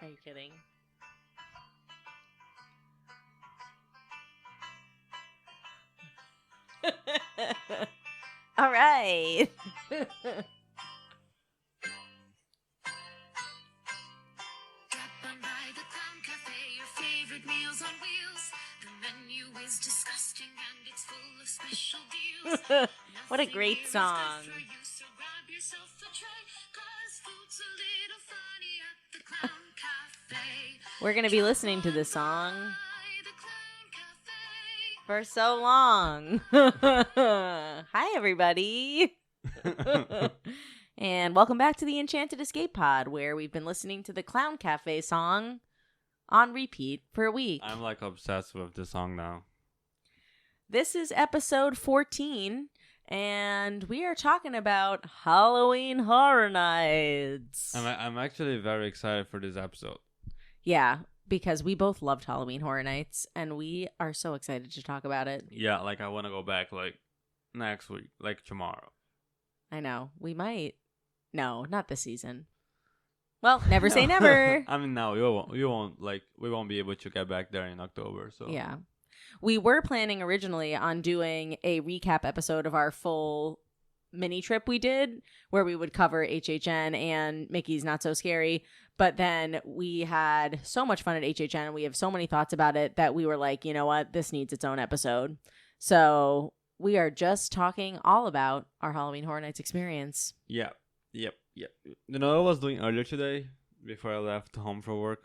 Are you kidding? All right. What a great song. We're going to be listening to this song for so long. Hi, everybody. And welcome back to the Enchanted Escape Pod, where we've been listening to the Clown Cafe song on repeat for a week. I'm like obsessed with this song now. This is episode 14, and we are talking about Halloween Horror Nights. I'm actually very excited for this episode. Yeah, because we both loved Halloween Horror Nights, and we are so excited to talk about it. Yeah, like I want to go back like next week, like tomorrow. I know. We might. No, not this season. Well, never say never. I mean, no, we won't be able to get back there in October. So yeah. We were planning originally on doing a recap episode of our full mini trip we did, where we would cover HHN and Mickey's Not So Scary. But then we had so much fun at HHN, and we have so many thoughts about it that we were like, you know what, this needs its own episode. So we are just talking all about our Halloween Horror Nights experience. Yep. You know what I was doing earlier today before I left home for work?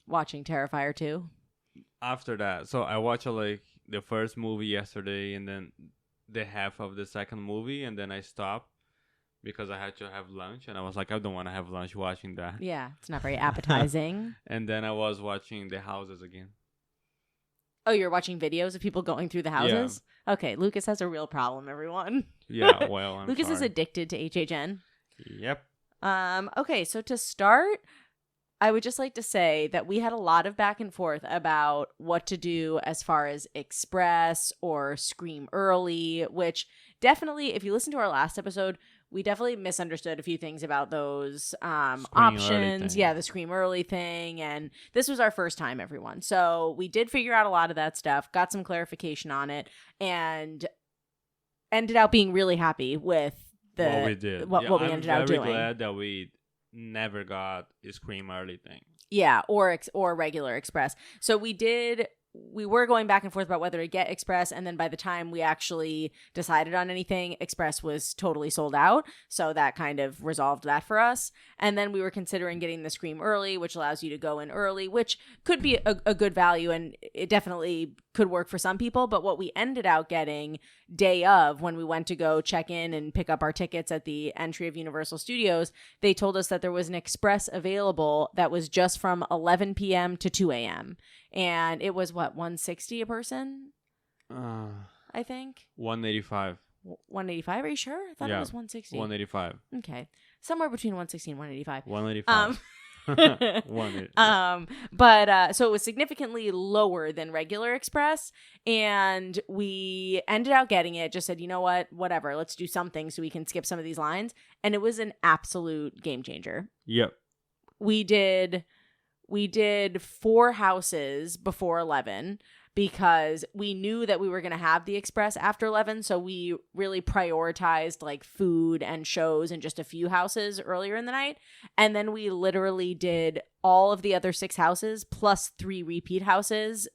Watching Terrifier 2. After that, so I watched like the first movie yesterday and then the half of the second movie, and then I stopped because I had to have lunch, and I was like, I don't want to have lunch watching that. Yeah, it's not very appetizing. And then I was watching the houses again. Oh, you're watching videos of people going through the houses? Yeah. Okay, Lucas has a real problem, everyone. Yeah, well, Lucas is addicted to HHN. Yep. Okay, so to start, I would just like to say that we had a lot of back and forth about what to do as far as express or scream early, which definitely, if you listen to our last episode, we definitely misunderstood a few things about those options. Yeah, the scream early thing. And this was our first time, everyone. So we did figure out a lot of that stuff, got some clarification on it, and ended up being really happy with what we did. What we ended up doing. I'm very glad that we never got a scream early thing. Yeah, or regular express. So we were going back and forth about whether to get express, and then by the time we actually decided on anything, express was totally sold out, so that kind of resolved that for us. And then we were considering getting the scream early, which allows you to go in early, which could be a good value, and it definitely could work for some people. But what we ended out getting day of, when we went to go check in and pick up our tickets at the entry of Universal Studios, they told us that there was an express available that was just from 11 p.m. to 2 a.m. And it was, what, $160 a person? I think. 185. 185? Are you sure? I thought it was 160. 185. Okay. Somewhere between 160 and 185. 185. But so it was significantly lower than regular express, and we ended out getting it. Just said, you know what, whatever, let's do something so we can skip some of these lines. And it was an absolute game changer. Yep. We did 4 houses before 11 because we knew that we were going to have the express after 11. So we really prioritized like food and shows and just a few houses earlier in the night. And then we literally did all of the other 6 houses plus 3 repeat houses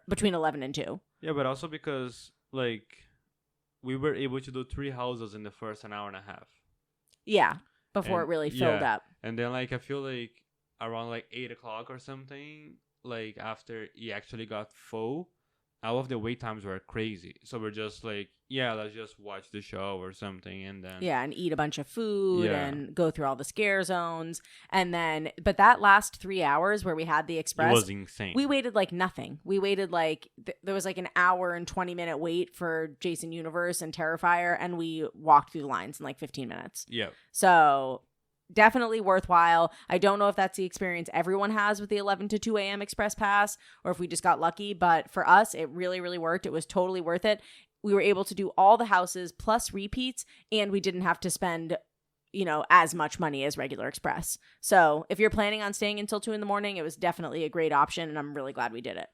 between 11 and 2. Yeah, but also because like we were able to do 3 houses in the first an hour and a half. Yeah, before it really filled up. And then like I feel like around like 8 o'clock or something, like after he actually got full, all of the wait times were crazy. So we're just like, yeah, let's just watch the show or something, and then and eat a bunch of food and go through all the scare zones. And then, but that last 3 hours where we had the express, it was insane. We waited like nothing. We waited like there was like an hour and 20-minute wait for Jason Universe and Terrifier, and we walked through the lines in like 15 minutes. Yeah. So definitely worthwhile. I don't know if that's the experience everyone has with the 11 to 2 a.m. Express Pass, or if we just got lucky, but for us, it really, really worked. It was totally worth it. We were able to do all the houses plus repeats, and we didn't have to spend as much money as regular express. So if you're planning on staying until 2 a.m, it was definitely a great option, and I'm really glad we did it.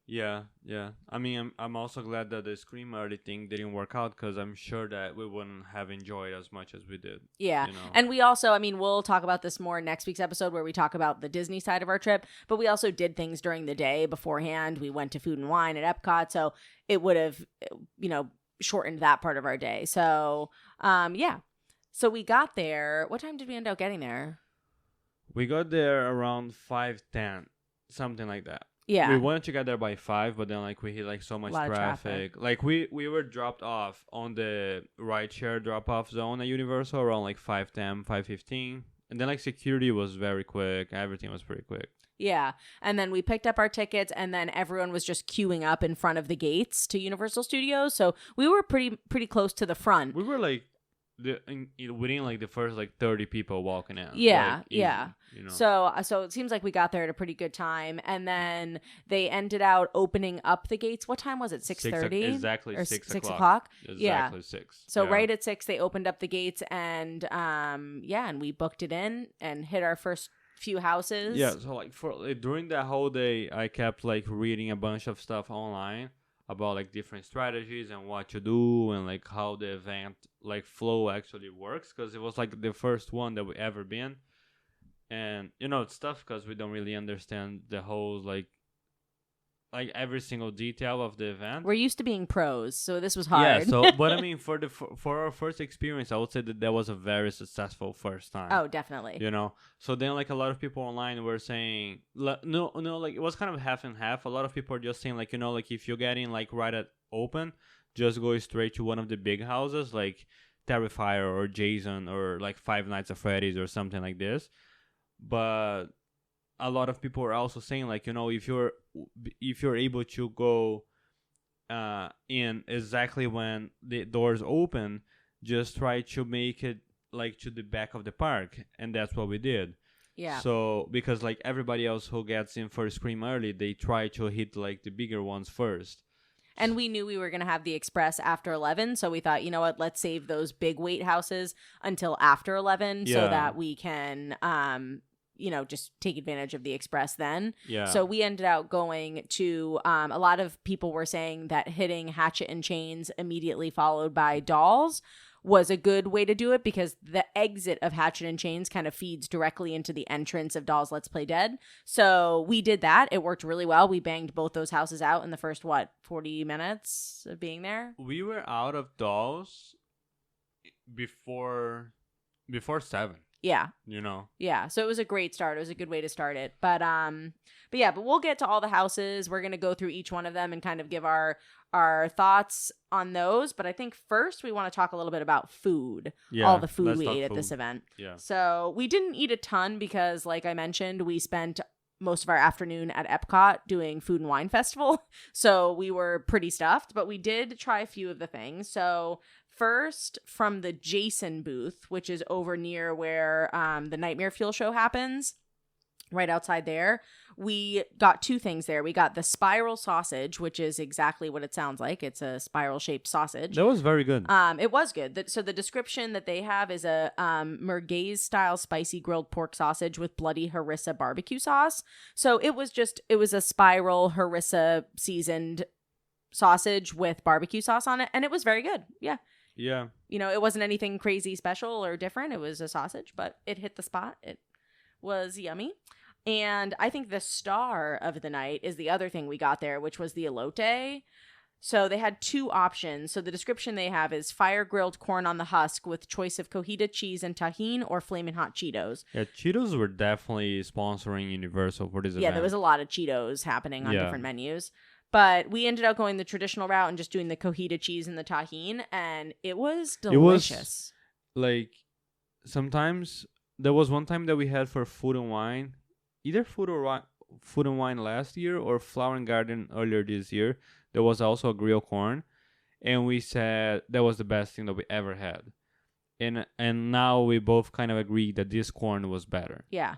Yeah. I mean, I'm also glad that the Scream Early thing didn't work out, because I'm sure that we wouldn't have enjoyed as much as we did. Yeah. And we also, we'll talk about this more in next week's episode where we talk about the Disney side of our trip, but we also did things during the day beforehand. We went to Food and Wine at Epcot, so it would have, shortened that part of our day. So, yeah. So we got there. What time did we end up getting there? We got there around 5:10, something like that. Yeah. We wanted to get there by 5, but then we hit so much traffic. We were dropped off on the rideshare drop-off zone at Universal around 5:10, 5:15. And then security was very quick. Everything was pretty quick. Yeah. And then we picked up our tickets, and then everyone was just queuing up in front of the gates to Universal Studios. So we were pretty close to the front. We were within the first 30 people walking in. Yeah, easy, yeah. So it seems like we got there at a pretty good time, and then they ended out opening up the gates. What time was it? 6:30? Exactly, or 6 o'clock. Exactly 6. So right at 6, they opened up the gates, and and we booked it in and hit our first few houses. Yeah. So during that whole day, I kept reading a bunch of stuff online about different strategies and what to do and how the event flow actually works, because it was the first one that we ever been, and it's tough because we don't really understand the whole every single detail of the event. We're used to being pros, so this was hard. Yeah, so but for our first experience, I would say that was a very successful first time. Oh, definitely. So then a lot of people online were saying no, it was kind of half and half. A lot of people are just saying if you're getting right at open, just go straight to one of the big houses like Terrifier or Jason or Five Nights at Freddy's or something like this. But a lot of people are also saying if you're able to go in exactly when the doors open, just try to make it to the back of the park, and that's what we did. Yeah. So because everybody else who gets in for Scream Early, they try to hit the bigger ones first. And we knew we were going to have the express after 11, so we thought, let's save those big wait houses until after 11 so that we can just take advantage of the express then. Yeah. So we ended up going to, a lot of people were saying that hitting Hatchet and Chains immediately followed by Dolls was a good way to do it, because the exit of Hatchet and Chains kind of feeds directly into the entrance of Dolls Let's Play Dead. So we did that. It worked really well. We banged both those houses out in the first, 40 minutes of being there? We were out of Dolls before 7. Yeah. Yeah. So it was a great start. It was a good way to start it. But we'll get to all the houses. We're going to go through each one of them and kind of give our thoughts on those. But I think first we want to talk a little bit about food. Yeah, all the food we ate at this event. Yeah. So we didn't eat a ton because, like I mentioned, we spent most of our afternoon at Epcot doing Food and Wine Festival. So we were pretty stuffed, but we did try a few of the things. So first, from the Jason booth, which is over near where the Nightmare Fuel show happens, right outside there, we got two things there. We got the spiral sausage, which is exactly what it sounds like. It's a spiral-shaped sausage. That was very good. It was good. So the description that they have is a merguez-style spicy grilled pork sausage with bloody harissa barbecue sauce. So it was a spiral harissa seasoned sausage with barbecue sauce on it, and it was very good. Yeah. Yeah. It wasn't anything crazy special or different. It was a sausage, but it hit the spot. It was yummy. And I think the star of the night is the other thing we got there, which was the elote. So they had two options. So the description they have is fire grilled corn on the husk with choice of cojita cheese and tahini or flamin' hot Cheetos. Yeah, Cheetos were definitely sponsoring Universal for this event. Yeah, there was a lot of Cheetos happening on different menus. But we ended up going the traditional route and just doing the cojita cheese and the tahini, and it was delicious. It was, sometimes, there was one time that we had for Food and Wine, either Food and Wine last year or Flower and Garden earlier this year. There was also a grilled corn, and we said that was the best thing that we ever had. And now we both kind of agree that this corn was better. Yeah.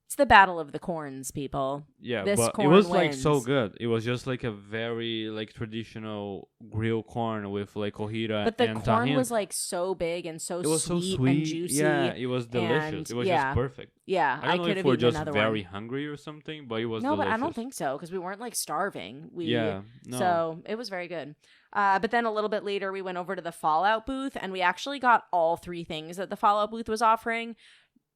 It's the battle of the corns, people. Yeah, This but it corn was like wins. so good. It was just like a very like traditional grilled corn with like hojita But the and corn tahin. was like so big and so It was so sweet sweet. and juicy. Yeah, it was delicious. and, It was yeah. just perfect. Yeah, I don't know could if have we're eaten just another very one. hungry or something, but it was No, delicious. but I don't think so because we weren't like starving. Yeah, no. So it was very good. But then a little bit later, we went over to the Fallout booth and we actually got all 3 things that the Fallout booth was offering.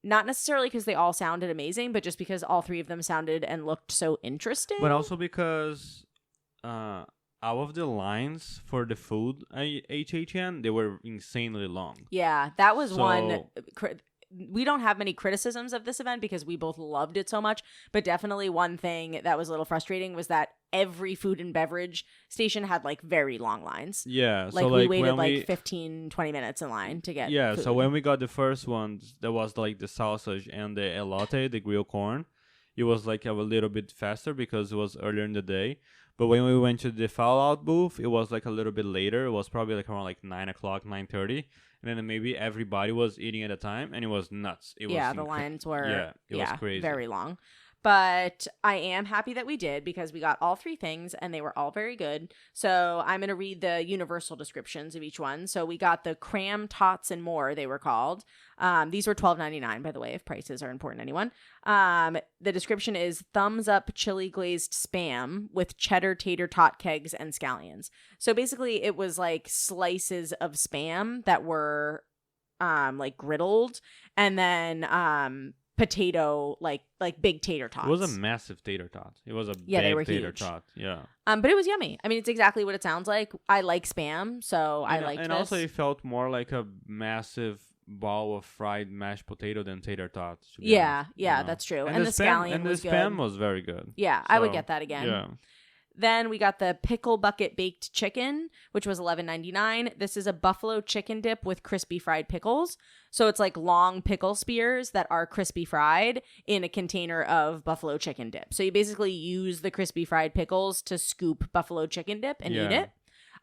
Not necessarily because they all sounded amazing, but just because all 3 of them sounded and looked so interesting. But also because out of the lines for the food at HHN, they were insanely long. Yeah, that was one. So- We don't have many criticisms of this event because we both loved it so much, but definitely one thing that was a little frustrating was that every food and beverage station had like very long lines. Yeah, Like so we like waited when like we 15, 20 minutes in line to get yeah, food. so when we got the first one, that was like the sausage and the elote, the grilled corn. It was like a little bit faster because it was earlier in the day. But when we went to the Fallout booth, it was like a little bit later. It was probably like around like 9 o'clock, 9:30. And then maybe everybody was eating at a time, and it was nuts. It yeah, was the lines were it was crazy. very long. But I am happy that we did because we got all 3 things and they were all very good. So I'm going to read the universal descriptions of each one. So we got the cram tots and more, they were called. These were $12.99, by the way, if prices are important to anyone. The description is thumbs up chili glazed spam with cheddar tater tot kegs and scallions. So basically it was like slices of spam that were like griddled and then potato like big tater tots. It was a massive tater tot. It was a they were big tater huge. tot. Yeah. But it was yummy. I mean, it's exactly what it sounds like. I like spam, so I liked and this. also it felt more like a massive ball of fried mashed potato than tater tot. To be honest, you know? That's true. And, And the the spam, scallion and the was spam good. was very good. Yeah, I would So, get that again. Yeah. Then we got the pickle bucket baked chicken, which was $11.99. This is a buffalo chicken dip with crispy fried pickles. So it's like long pickle spears that are crispy fried in a container of buffalo chicken dip. So you basically use the crispy fried pickles to scoop buffalo chicken dip and eat Yeah. it.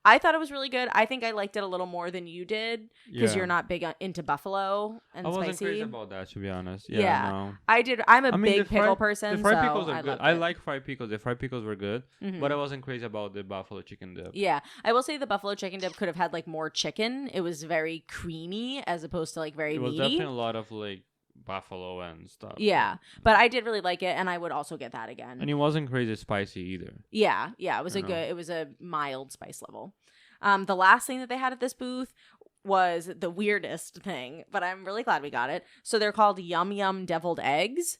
I thought it was really good. I think I liked it a little more than you did because Yeah. you're not big into buffalo and I wasn't spicy. crazy about that, to be honest. Yeah. Yeah, no. I did. I'm a I mean, big the pickle fried- person. The fried so pickles I are good. loved I it. like fried pickles. The fried pickles were good, Mhm. but I wasn't crazy about the buffalo chicken dip. Yeah, I will say the buffalo chicken dip could have had like more chicken. It was very creamy as opposed to like very It was meaty. definitely a lot of like buffalo and stuff. Yeah, but I did really like it, and I would also get that again. And it wasn't crazy spicy either. Yeah, it was You a know. good. It was a mild spice level. The last thing that they had at this booth was the weirdest thing, but I'm really glad we got it. So they're called Yum Yum Deviled Eggs,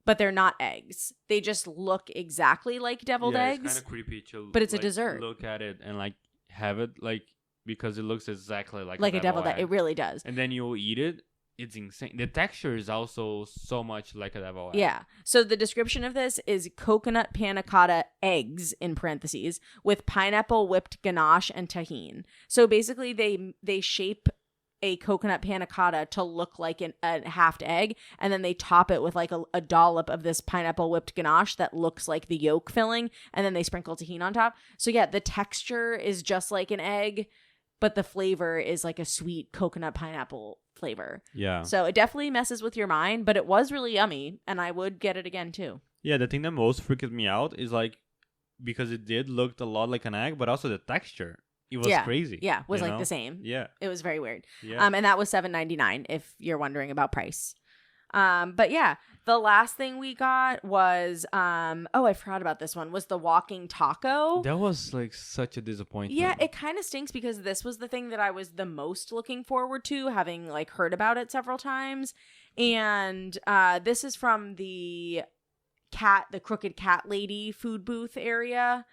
but they're not eggs. They just look exactly like deviled yeah, eggs. It's kind of creepy to but it's a like, dessert. Look at it and like have it like because it looks exactly like a deviled egg. egg. It really does. And then you eat it. It's insane. The texture is also so much like a deviled egg. Yeah. So the description of this is coconut panna cotta eggs in parentheses with pineapple whipped ganache and tahine. So basically they shape a coconut panna cotta to look like a halved egg, and then they top it with like a dollop of this pineapple whipped ganache that looks like the yolk filling, and then they sprinkle tahine on top. So yeah, the texture is just like an egg, but the flavor is like a sweet coconut pineapple flavor. Yeah. So it definitely messes with your mind, but it was really yummy, and I would get it again too. Yeah, the thing that most freaked me out is like because it did look a lot like an egg, but also the texture. It was crazy. Yeah, was you like know? the same. Yeah. It was very weird. Yeah. And that was $7.99 if you're wondering about price. But yeah, the last thing we got was I forgot about this one, was the walking taco. That was like such a disappointment. Yeah, it kind of stinks because this was the thing that I was the most looking forward to, having like heard about it several times. And this is from the Crooked Cat Lady food booth area.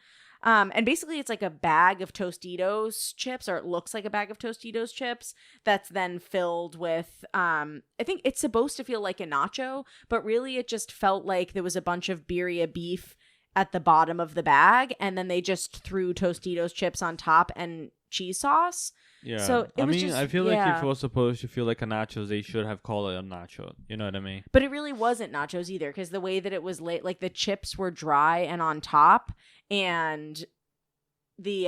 And basically it's like a bag of Tostitos chips, or it looks like a bag of Tostitos chips that's then filled with, I think it's supposed to feel like a nacho, but really it just felt like there was a bunch of birria beef at the bottom of the bag, and then they just threw Tostitos chips on top and cheese sauce. Yeah. So I was mean, just, I feel like yeah. if it was supposed to feel like a nachos, they should have called it a nacho. You know what I mean? But it really wasn't nachos either, because the way that it was like the chips were dry and on top, and the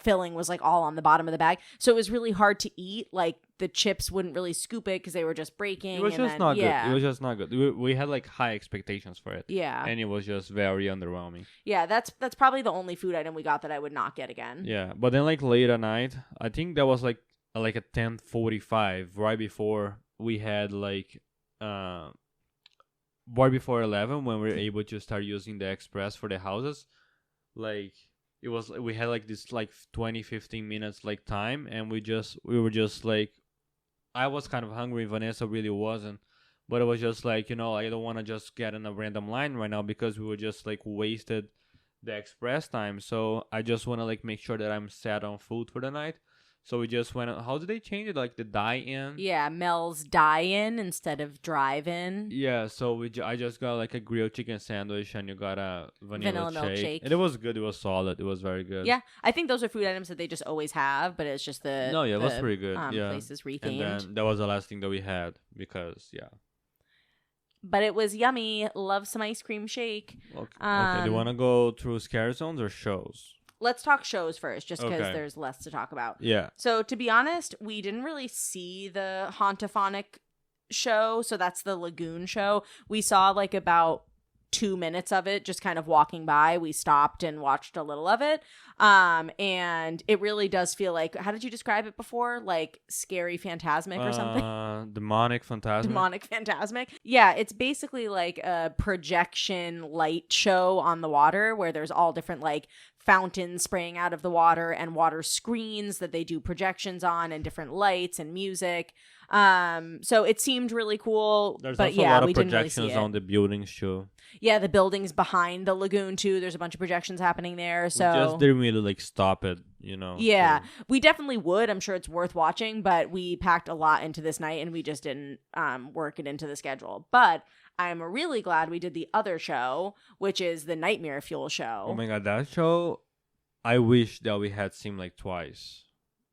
filling was like all on the bottom of the bag. So it was really hard to eat like the chips wouldn't really scoop it because they were just breaking. It was and just then, not yeah. good. It was just not good. We had like high expectations for it. Yeah. And it was just very underwhelming. Yeah, that's probably the only food item we got that I would not get again. Yeah, but then like late at night, I think that was like at 10:45, right before we had like right before 11 when we were able to start using the express for the houses. Like it was we had like this like 20-15 minutes like time, and we were just like, I was kind of hungry, Vanessa really wasn't, but it was just like, I don't want to just get in a random line right now because we were just like wasted the express time. So I just want to like make sure that I'm set on food for the night. So we just went. How did they change it? Like the dine-in? Yeah, Mel's dine-in instead of drive-in. Yeah, so I just got like a grilled chicken sandwich, and you got a vanilla milkshake. And it was good. It was solid. It was very good. Yeah, I think those are food items that they just always have, but it's just it was pretty good. Yeah, place is rethemed. And then that was the last thing that we had because But it was yummy. Love some ice cream shake. Okay. Do you want to go through scare zones or shows? Let's talk shows first, just because Okay. there's less to talk about. Yeah. So to be honest, we didn't really see the Hauntophonic show. So that's the Lagoon show. We saw like about 2 minutes of it, just kind of walking by. We stopped and watched a little of it. And it really does feel like, how did you describe it before? Like scary phantasmic or something? Demonic phantasmic. Demonic phantasmic. Yeah, it's basically like a projection light show on the water where there's all different like fountains spraying out of the water and water screens that they do projections on and different lights and music. So it seemed really cool. There's but also yeah, a lot of we didn't really see projections it. on the buildings too. Yeah, the buildings behind the lagoon too. There's a bunch of projections happening there. So We just didn't really like stop it, Yeah, so- we definitely would. I'm sure it's worth watching, but we packed a lot into this night and we just didn't work it into the schedule. But I'm really glad we did the other show, which is the Nightmare Fuel show. Oh my god, that show! I wish that we had seen like twice.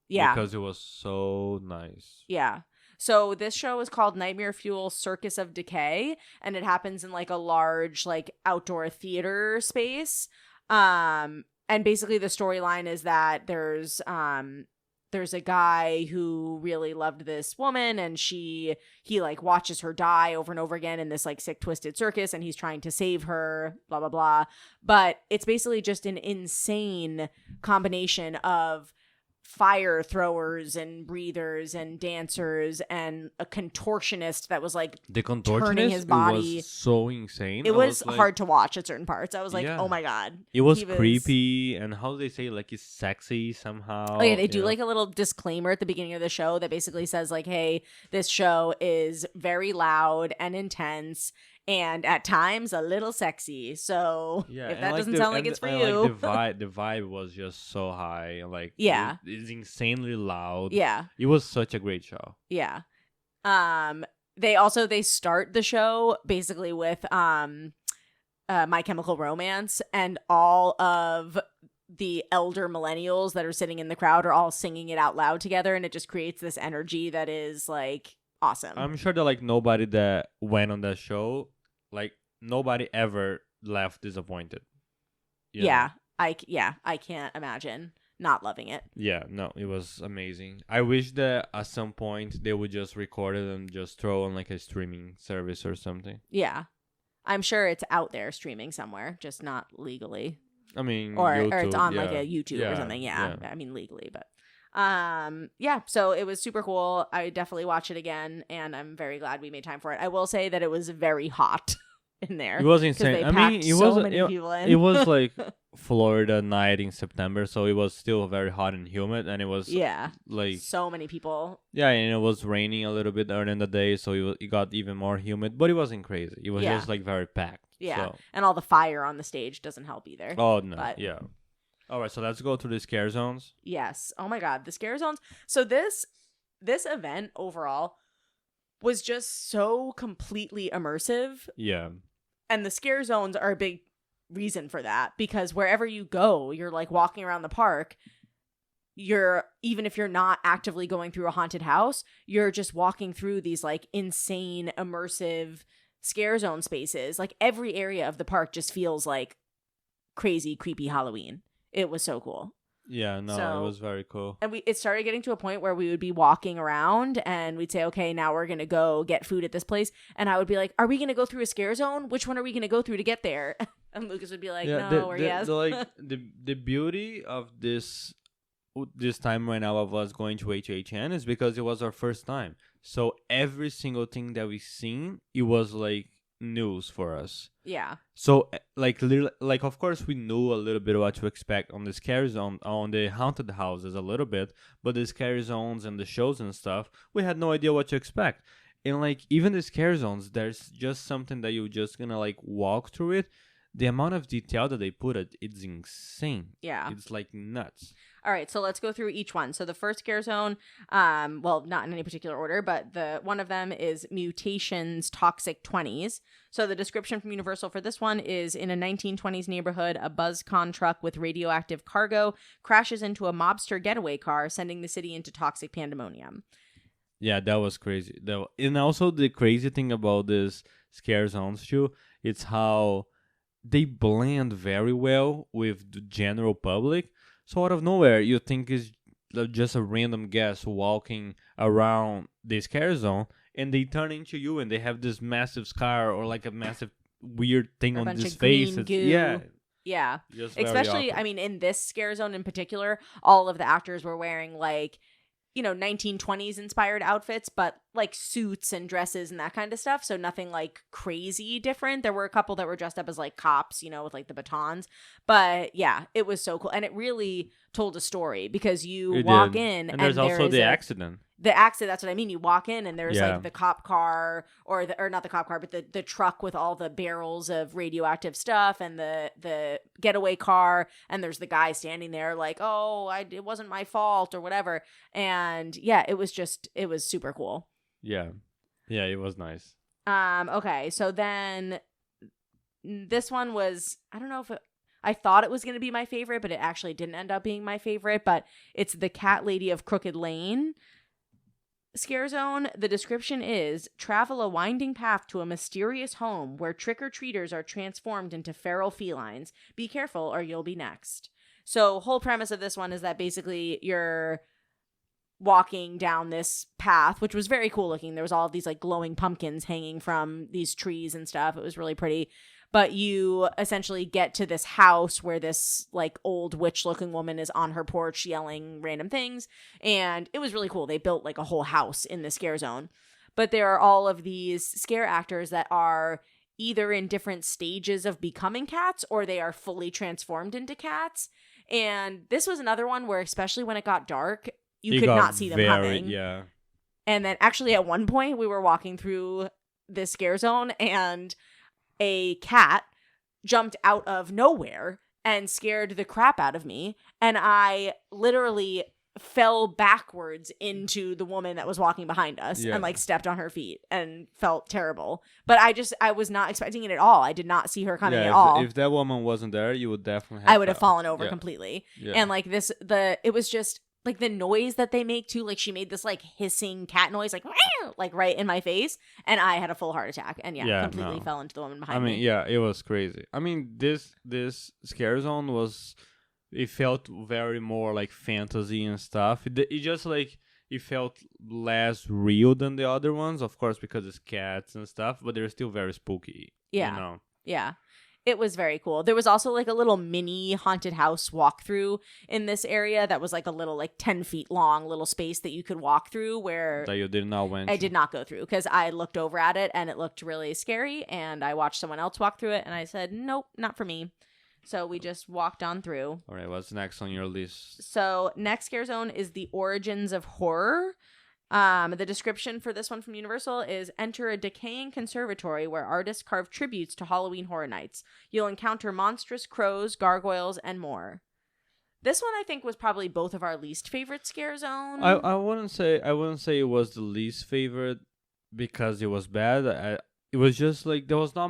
Yeah, Because it was so nice. yeah. So this show is called Nightmare Fuel Circus of Decay, and it happens in like a large like outdoor theater space. And basically the storyline is that there's a guy who really loved this woman, and he like watches her die over and over again in this like sick twisted circus, and he's trying to save her, blah blah blah. But it's basically just an insane combination of fire throwers and breathers and dancers and a contortionist that was like The contortionist turning his body. was so insane. It I was like- hard to watch at certain parts. I was like, Yeah. oh my god. It was He creepy, and how do they say like it's sexy somehow? Oh yeah, they do like a little disclaimer at the beginning of the show that basically says like, hey, this show is very loud and intense and at times a little sexy. So Yeah, if and, that like, doesn't the- sound like and it's for the- you. and, like, the vibe was just so high. Like Yeah. it's insanely loud. Yeah. It was such a great show. Yeah. They start the show basically with My Chemical Romance, and all of the elder millennials that are sitting in the crowd are all singing it out loud together, and it just creates this energy that is like awesome. I'm sure that like nobody that went on that show, like nobody ever left disappointed. You know? I can't imagine not loving it. Yeah, no, it was amazing. I wish that at some point they would just record it and just throw on like a streaming service or something. Yeah. I'm sure it's out there streaming somewhere, just not legally. I mean, Or YouTube, it's on like yeah. a YouTube or Yeah, something. Yeah. yeah. I mean legally, but yeah, so it was super cool. I definitely watch it again, and I'm very glad we made time for it. I will say that it was very hot in there. It was 'cause insane. they I mean, packed it so was many people in. it was like Florida night in September, so it was still very hot and humid, and it was yeah, like so many people. yeah, and it was raining a little bit early in the day, so it got even more humid, but it wasn't crazy. It was Yeah. just like very packed. Yeah, So. and all the fire on the stage doesn't help either. Oh no, But- yeah. All right, so let's go to the scare zones. Yes. Oh my god, the scare zones. So this event overall was just so completely immersive, Yeah. and the scare zones are a big reason for that, because wherever you go, you're like walking around the park, even if you're not actively going through a haunted house, you're just walking through these like insane immersive scare zone spaces. Like every area of the park just feels like crazy creepy Halloween. It was so cool. Yeah, no, So- it was very cool. And it started getting to a point where we would be walking around and we'd say, okay, now we're going to go get food at this place. And I would be like, are we going to go through a scare zone? Which one are we going to go through to get there? And Lucas would be like, no, or yes. The beauty of this time right now of us going to HHN is because it was our first time. So every single thing that we seen, it was like news for us. Yeah. So like of course we knew a little bit what to expect on the scary zone, on the haunted houses a little bit, but the scary zones and the shows and stuff, we had no idea what to expect. And like even the scary zones, there's just something that you're just gonna like walk through it. The amount of detail that they put it's insane. Yeah. It's like nuts. All right, so let's go through each one. So the first scare zone, well, not in any particular order, but one of them is Mutations Toxic 20s. So the description from Universal for this one is, in a 1920s neighborhood, a BuzzCon truck with radioactive cargo crashes into a mobster getaway car, sending the city into toxic pandemonium. Yeah, that was crazy. And also the crazy thing about this scare zones too, it's how they blend very well with the general public. So out of nowhere, you think it's just a random guest walking around the scare zone, and they turn into you, and they have this massive scar or like a massive weird thing Or a on bunch this of face. green goo. Yeah. Just very Especially, awkward. I mean, in this scare zone in particular, all of the actors were wearing like, 1920s inspired outfits, but like suits and dresses and that kind of stuff. So nothing like crazy different. There were a couple that were dressed up as like cops, with like the batons. But yeah, it was so cool. And it really told a story because you It walk did. in And there's also the accident. The accident, that's what I mean. You walk in and there's Yeah. like the cop car or not the cop car, but the truck with all the barrels of radioactive stuff and the getaway car. And there's the guy standing there like, oh, it wasn't my fault or whatever. And yeah, it was super cool. Yeah. Yeah, it was nice. Okay. So then this one was, I don't know if I thought it was going to be my favorite, but it actually didn't end up being my favorite. But it's the Cat Lady of Crooked Lane scare zone. The description is: travel a winding path to a mysterious home where trick-or-treaters are transformed into feral felines. Be careful or you'll be next. So whole premise of this one is that basically you're walking down this path, which was very cool looking. There was all of these like glowing pumpkins hanging from these trees and stuff. It was really pretty. But you essentially get to this house where this like old witch looking woman is on her porch yelling random things. And it was really cool. They built like a whole house in the scare zone. But there are all of these scare actors that are either in different stages of becoming cats or they are fully transformed into cats. And this was another one where, especially when it got dark, you could not see them coming. Yeah. And then actually at one point we were walking through this scare zone and a cat jumped out of nowhere and scared the crap out of me. And I literally fell backwards into the woman that was walking behind us and like stepped on her feet and felt terrible. But I was not expecting it at all. I did not see her coming at all. If that woman wasn't there, you would definitely have I would have fallen over completely. Yeah. And like it was just like the noise that they make too. Like she made this like hissing cat noise, like right in my face, and I had a full heart attack and completely fell into the woman behind me. Yeah, it was crazy. I mean, this scare zone it felt very more like fantasy and stuff. It just like it felt less real than the other ones, of course, because it's cats and stuff, but they're still very spooky. Yeah. Yeah. It was very cool. There was also like a little mini haunted house walkthrough in this area that was like a little like 10 feet long little space that you could walk through where that you did not went. I did not go through because I looked over at it and it looked really scary and I watched someone else walk through it and I said, nope, not for me. So we just walked on through. All right, what's next on your list? So next scare zone is the Origins of Horror. The description for this one from Universal is: enter a decaying conservatory where artists carve tributes to Halloween Horror Nights. You'll encounter monstrous crows, gargoyles, and more. This one I think was probably both of our least favorite scare zone. I wouldn't say it was the least favorite because it was bad. It was just like there was not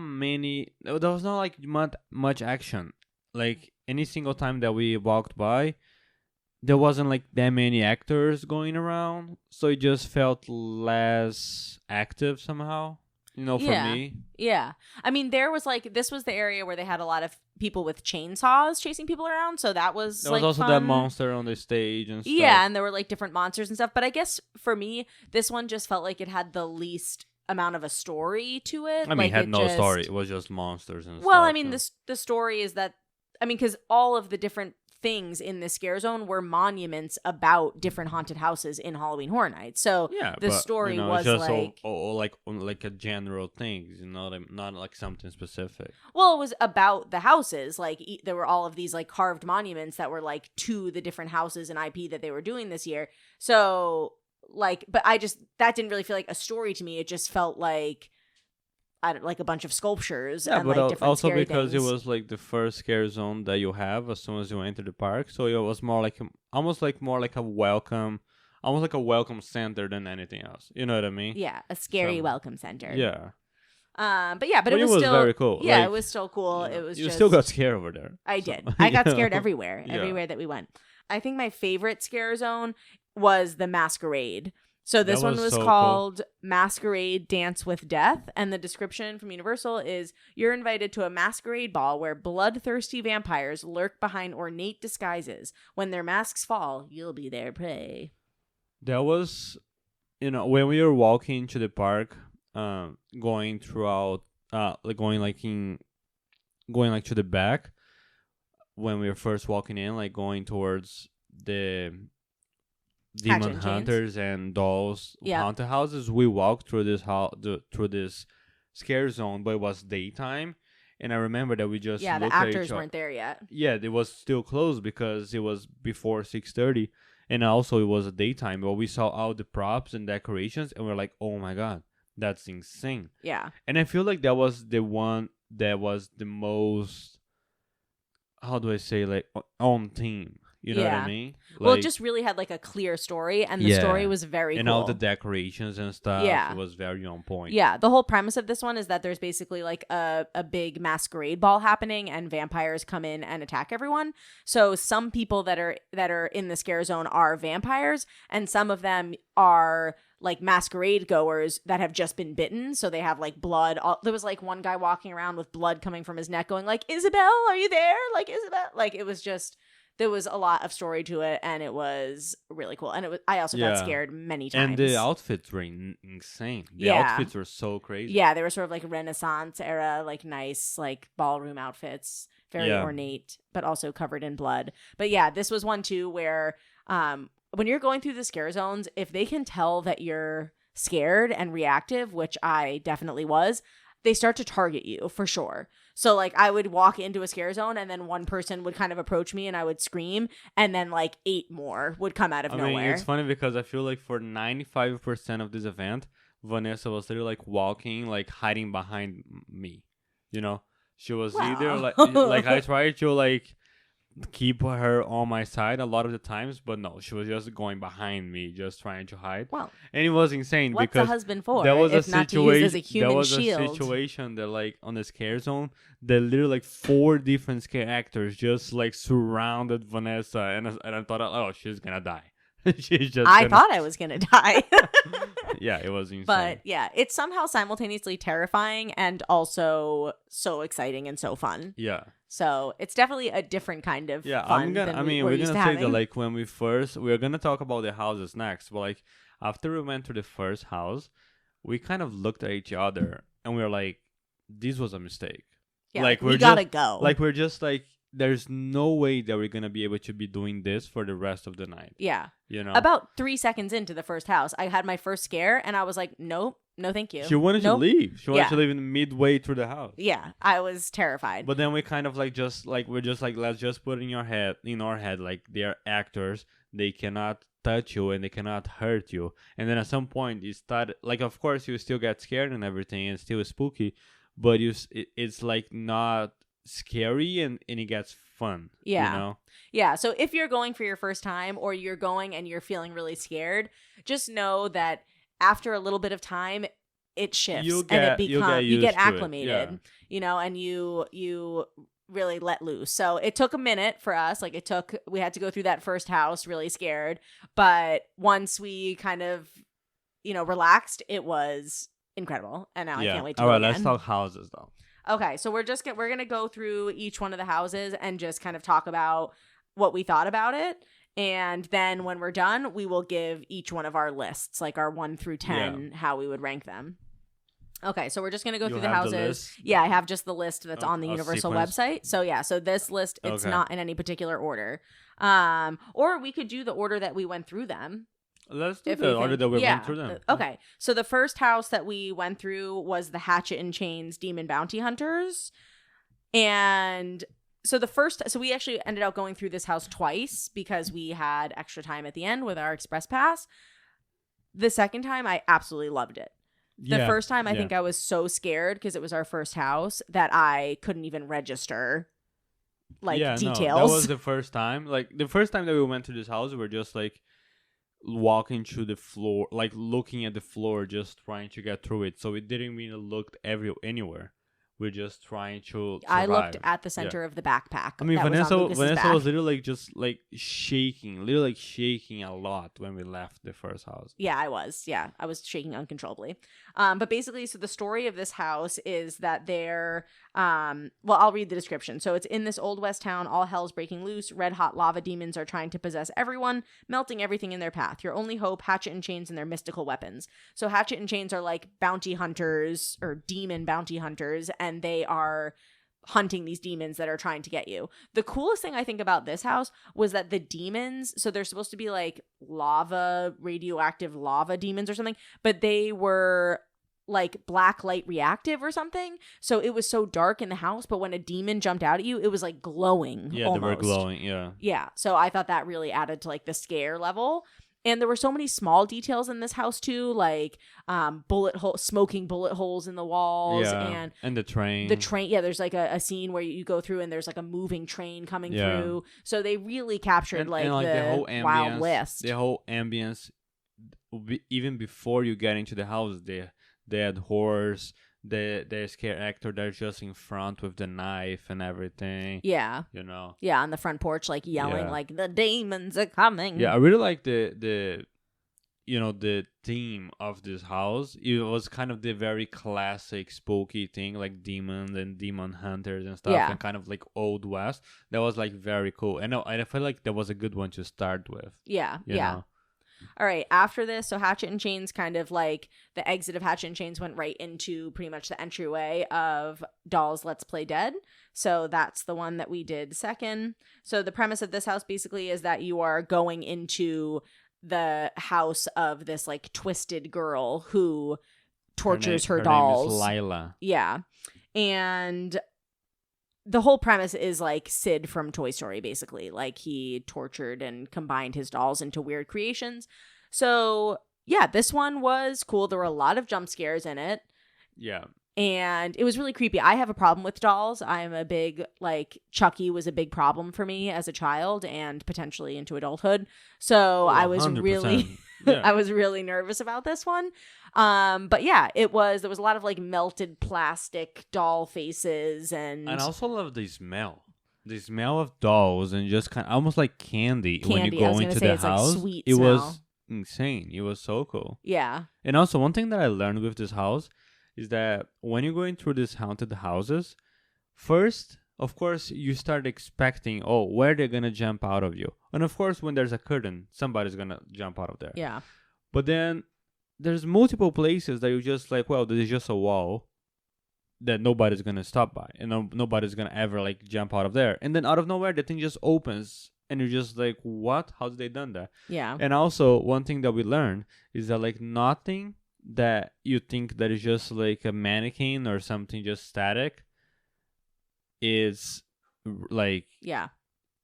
like much action. Like any single time that we walked by, there wasn't like that many actors going around, so it just felt less active somehow. for Yeah. me. Yeah. I mean, this was the area where they had a lot of people with chainsaws chasing people around. So that was There was also fun. that monster on the stage and stuff. Yeah. And there were different monsters and stuff. But I guess for me, this one just felt like it had the least amount of a story to it. I mean, it had no story. It was just monsters and stuff. Well, I mean, the story is that, because all of the different things in the scare zone were monuments about different haunted houses in Halloween Horror Nights. So the story was just like a general thing, not like something specific. Well, it was about the houses. There were all of these carved monuments that were to the different houses and IP that they were doing this year. So but that didn't really feel like a story to me. It just felt like a bunch of sculptures. Yeah, and but different also scary because things. it was the first scare zone that you have as soon as you enter the park, so it was more almost more like a welcome, almost like a welcome center than anything else. You know what I mean? Yeah, a scary welcome center. Yeah. But it was still very cool. Yeah, it was still cool. It was. You still got scared over there. I did. I got scared everywhere that we went. I think my favorite scare zone was the Masquerade. So this one was called Masquerade Dance with Death, and the description from Universal is, you're invited to a masquerade ball where bloodthirsty vampires lurk behind ornate disguises. When their masks fall, you'll be their prey. That was, when we were walking to the park, going throughout, going to the back, when we were first walking in, going towards the demon hunters and dolls haunted houses, we walked through this scare zone, but it was daytime, and I remember that we just the actors weren't there yet. Yeah, it was still closed because it was before 6:30, and also it was a daytime, but we saw all the props and decorations, and we're like, oh my god, that's insane. Yeah. And I feel like that was the one that was the most, how do I say, on theme. You know what I mean? Well, it just really had a clear story, and the story was very cool. And all the decorations and stuff, it was very on point. Yeah, the whole premise of this one is that there's basically a big masquerade ball happening, and vampires come in and attack everyone. So some people that are in the scare zone are vampires, and some of them are masquerade goers that have just been bitten, so they have blood. There was one guy walking around with blood coming from his neck going Isabel, are you there? Isabel. It was just, there was a lot of story to it, and it was really cool. And I also got scared many times. And the outfits were insane. The outfits were so crazy. Yeah, they were sort of Renaissance era, nice ballroom outfits, very ornate, but also covered in blood. But yeah, this was one too where when you're going through the scare zones, if they can tell that you're scared and reactive, which I definitely was, they start to target you for sure. So I would walk into a scare zone, and then one person would kind of approach me and I would scream, and then 8 more would come out of nowhere. I mean, it's funny because I feel like for 95% of this event, Vanessa was literally walking, hiding behind me. She was either I tried to keep her on my side a lot of the times, but no, she was just going behind me, just trying to hide. Well, and it was insane what's because a husband for? There was if a not situation. To use as a human there was shield. a situation that on the scare zone, that literally 4 different scare actors just surrounded Vanessa, and I thought, oh, she's gonna die. I thought I was gonna die. Yeah, it was insane. But yeah, it's somehow simultaneously terrifying and also so exciting and so fun. Yeah. So it's definitely a different kind of fun. We're gonna say that when we're gonna talk about the houses next, but after we went to the first house, we kind of looked at each other and we were like, this was a mistake. Yeah, we gotta go. We're just there's no way that we're gonna be able to be doing this for the rest of the night. Yeah. About 3 seconds into the first house, I had my first scare, and I was like, nope, no thank you. She wanted to leave. She wanted to leave in midway through the house. Yeah, I was terrified. But then we kind of we're just let's just put in our head they're actors. They cannot touch you and they cannot hurt you. And then at some point you start of course you still get scared and everything and still spooky, but it's not scary and it gets fun. Yeah. Yeah. So if you're going for your first time, or you're going and you're feeling really scared, just know that after a little bit of time, it shifts you get acclimated, and you really let loose. So it took a minute for us. We had to go through that first house really scared, but once we kind of, relaxed, it was incredible. And now I Yeah. can't wait to All go right, let's again. talk houses though. Okay, so we're gonna go through each one of the houses and just kind of talk about what we thought about it. And then when we're done, we will give each one of our lists, like our 1 through 10, how we would rank them. Okay, so we're just gonna go through the houses. Yeah, I have just the list that's on the Universal website. So yeah, so this list, it's not in any particular order. Or we could do the order that we went through them. Let's do the order that we went through them. Okay, so the first house that we went through was the Hatchet and Chains Demon Bounty Hunters. And so we actually ended up going through this house twice because we had extra time at the end with our Express Pass. The second time, I absolutely loved it. The first time, I think I was so scared because it was our first house that I couldn't even register details. No, that was the first time. Like the first time that we went to this house, we were just like walking through the floor, like looking at the floor, just trying to get through it. So we didn't really look anywhere. We're just trying to survive. I looked at the center of the backpack. I mean, Vanessa was literally literally shaking a lot when we left the first house. Yeah, I was. Yeah, I was shaking uncontrollably. But basically, so the story of this house is that they're, I'll read the description. So it's in this old west town, all hell's breaking loose. Red hot lava demons are trying to possess everyone, melting everything in their path. Your only hope, Hatchet and Chains and their mystical weapons. So Hatchet and Chains are like bounty hunters or demon bounty hunters, and they are hunting these demons that are trying to get you. The coolest thing I think about this house was that the demons, so they're supposed to be like radioactive lava demons or something, but they were like black light reactive or something. So it was so dark in the house, but when a demon jumped out at you, it was like glowing. Yeah, almost. They were glowing, yeah. Yeah, so I thought that really added to like the scare level. And there were so many small details in this house too, like smoking bullet holes in the walls, and the train. Yeah, there's like a scene where you go through and there's like a moving train coming through. So they really captured and the whole ambience, Wild West. The whole ambience, even before you get into the house, they had horrors. The scare actor that's just in front with the knife and everything. Yeah. You know. Yeah, on the front porch, like yelling, like the demons are coming. Yeah, I really like the theme of this house. It was kind of the very classic spooky thing, like demons and demon hunters and stuff, and kind of like Old West. That was like very cool. And I feel like that was a good one to start with. Yeah. You know? All right, after this, so Hatchet and Chains, kind of like the exit of Hatchet and Chains went right into pretty much the entryway of Dolls Let's Play Dead. So that's the one that we did second. So the premise of this house basically is that you are going into the house of this like twisted girl who tortures her dolls. Her name is Lila. Yeah. And the whole premise is like Sid from Toy Story, basically. Like he tortured and combined his dolls into weird creations. So yeah, this one was cool. There were a lot of jump scares in it. Yeah. And it was really creepy. I have a problem with dolls. I'm a big, Chucky was a big problem for me as a child and potentially into adulthood. So I was 100%. really, I was really nervous about this one. But yeah, there was a lot of like melted plastic doll faces and I also love the smell. The smell of dolls and just kind of almost like candy when you go into the house. Like sweet it smell. Was insane. It was so cool. Yeah. And also one thing that I learned with this house is that when you're going through these haunted houses, first, of course, you start expecting, where they're going to jump out of you. And of course, when there's a curtain, somebody's going to jump out of there. Yeah. But then there's multiple places that you're just like, well, this is just a wall that nobody's going to stop by. And nobody's going to ever like jump out of there. And then out of nowhere, the thing just opens. And you're just like, what? How did they done that? Yeah. And also, one thing that we learned is that like nothing that you think that is just like a mannequin or something just static is like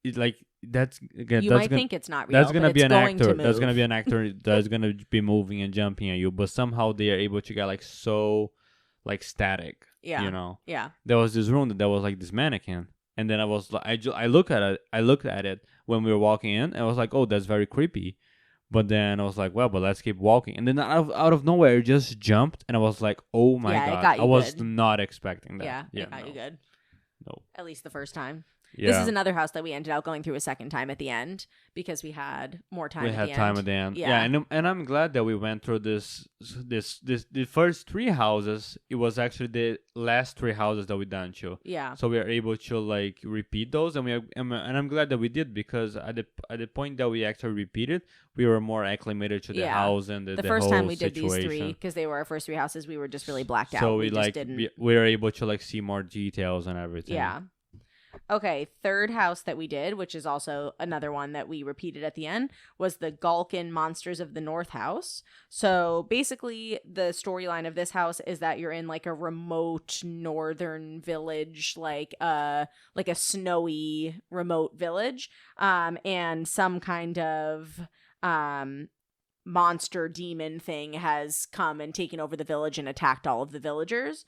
it's like that's again you that's might gonna, think it's not real. That's gonna be an actor. To that's gonna be an actor that's gonna be moving and jumping at you, but somehow they are able to get like so like static. Yeah. You know. Yeah. There was this room that was like this mannequin, and then I was like, I looked at it when we were walking in, and I was like, oh, that's very creepy. But then I was like, well, but let's keep walking. And then out of nowhere, it just jumped. And I was like, oh my God. I was not expecting that. Yeah, it got you good. No. At least the first time. Yeah. This is another house that we ended up going through a second time at the end because we had more time. We had time at the end. Yeah, and I'm glad that we went through this the first 3 houses. It was actually the last 3 houses that we done to. Yeah. So we are able to like repeat those, and I'm glad that we did, because at the point that we actually repeated, we were more acclimated to the house and the first whole time we did situation. these 3 because they were our first 3 houses. We were just really blacked out. So we like didn't. we were able to like see more details and everything. Yeah. Okay, third house that we did, which is also another one that we repeated at the end, was the Galkin Monsters of the North house. So basically, the storyline of this house is that you're in like a remote northern village, like a snowy remote village, and some kind of monster demon thing has come and taken over the village and attacked all of the villagers.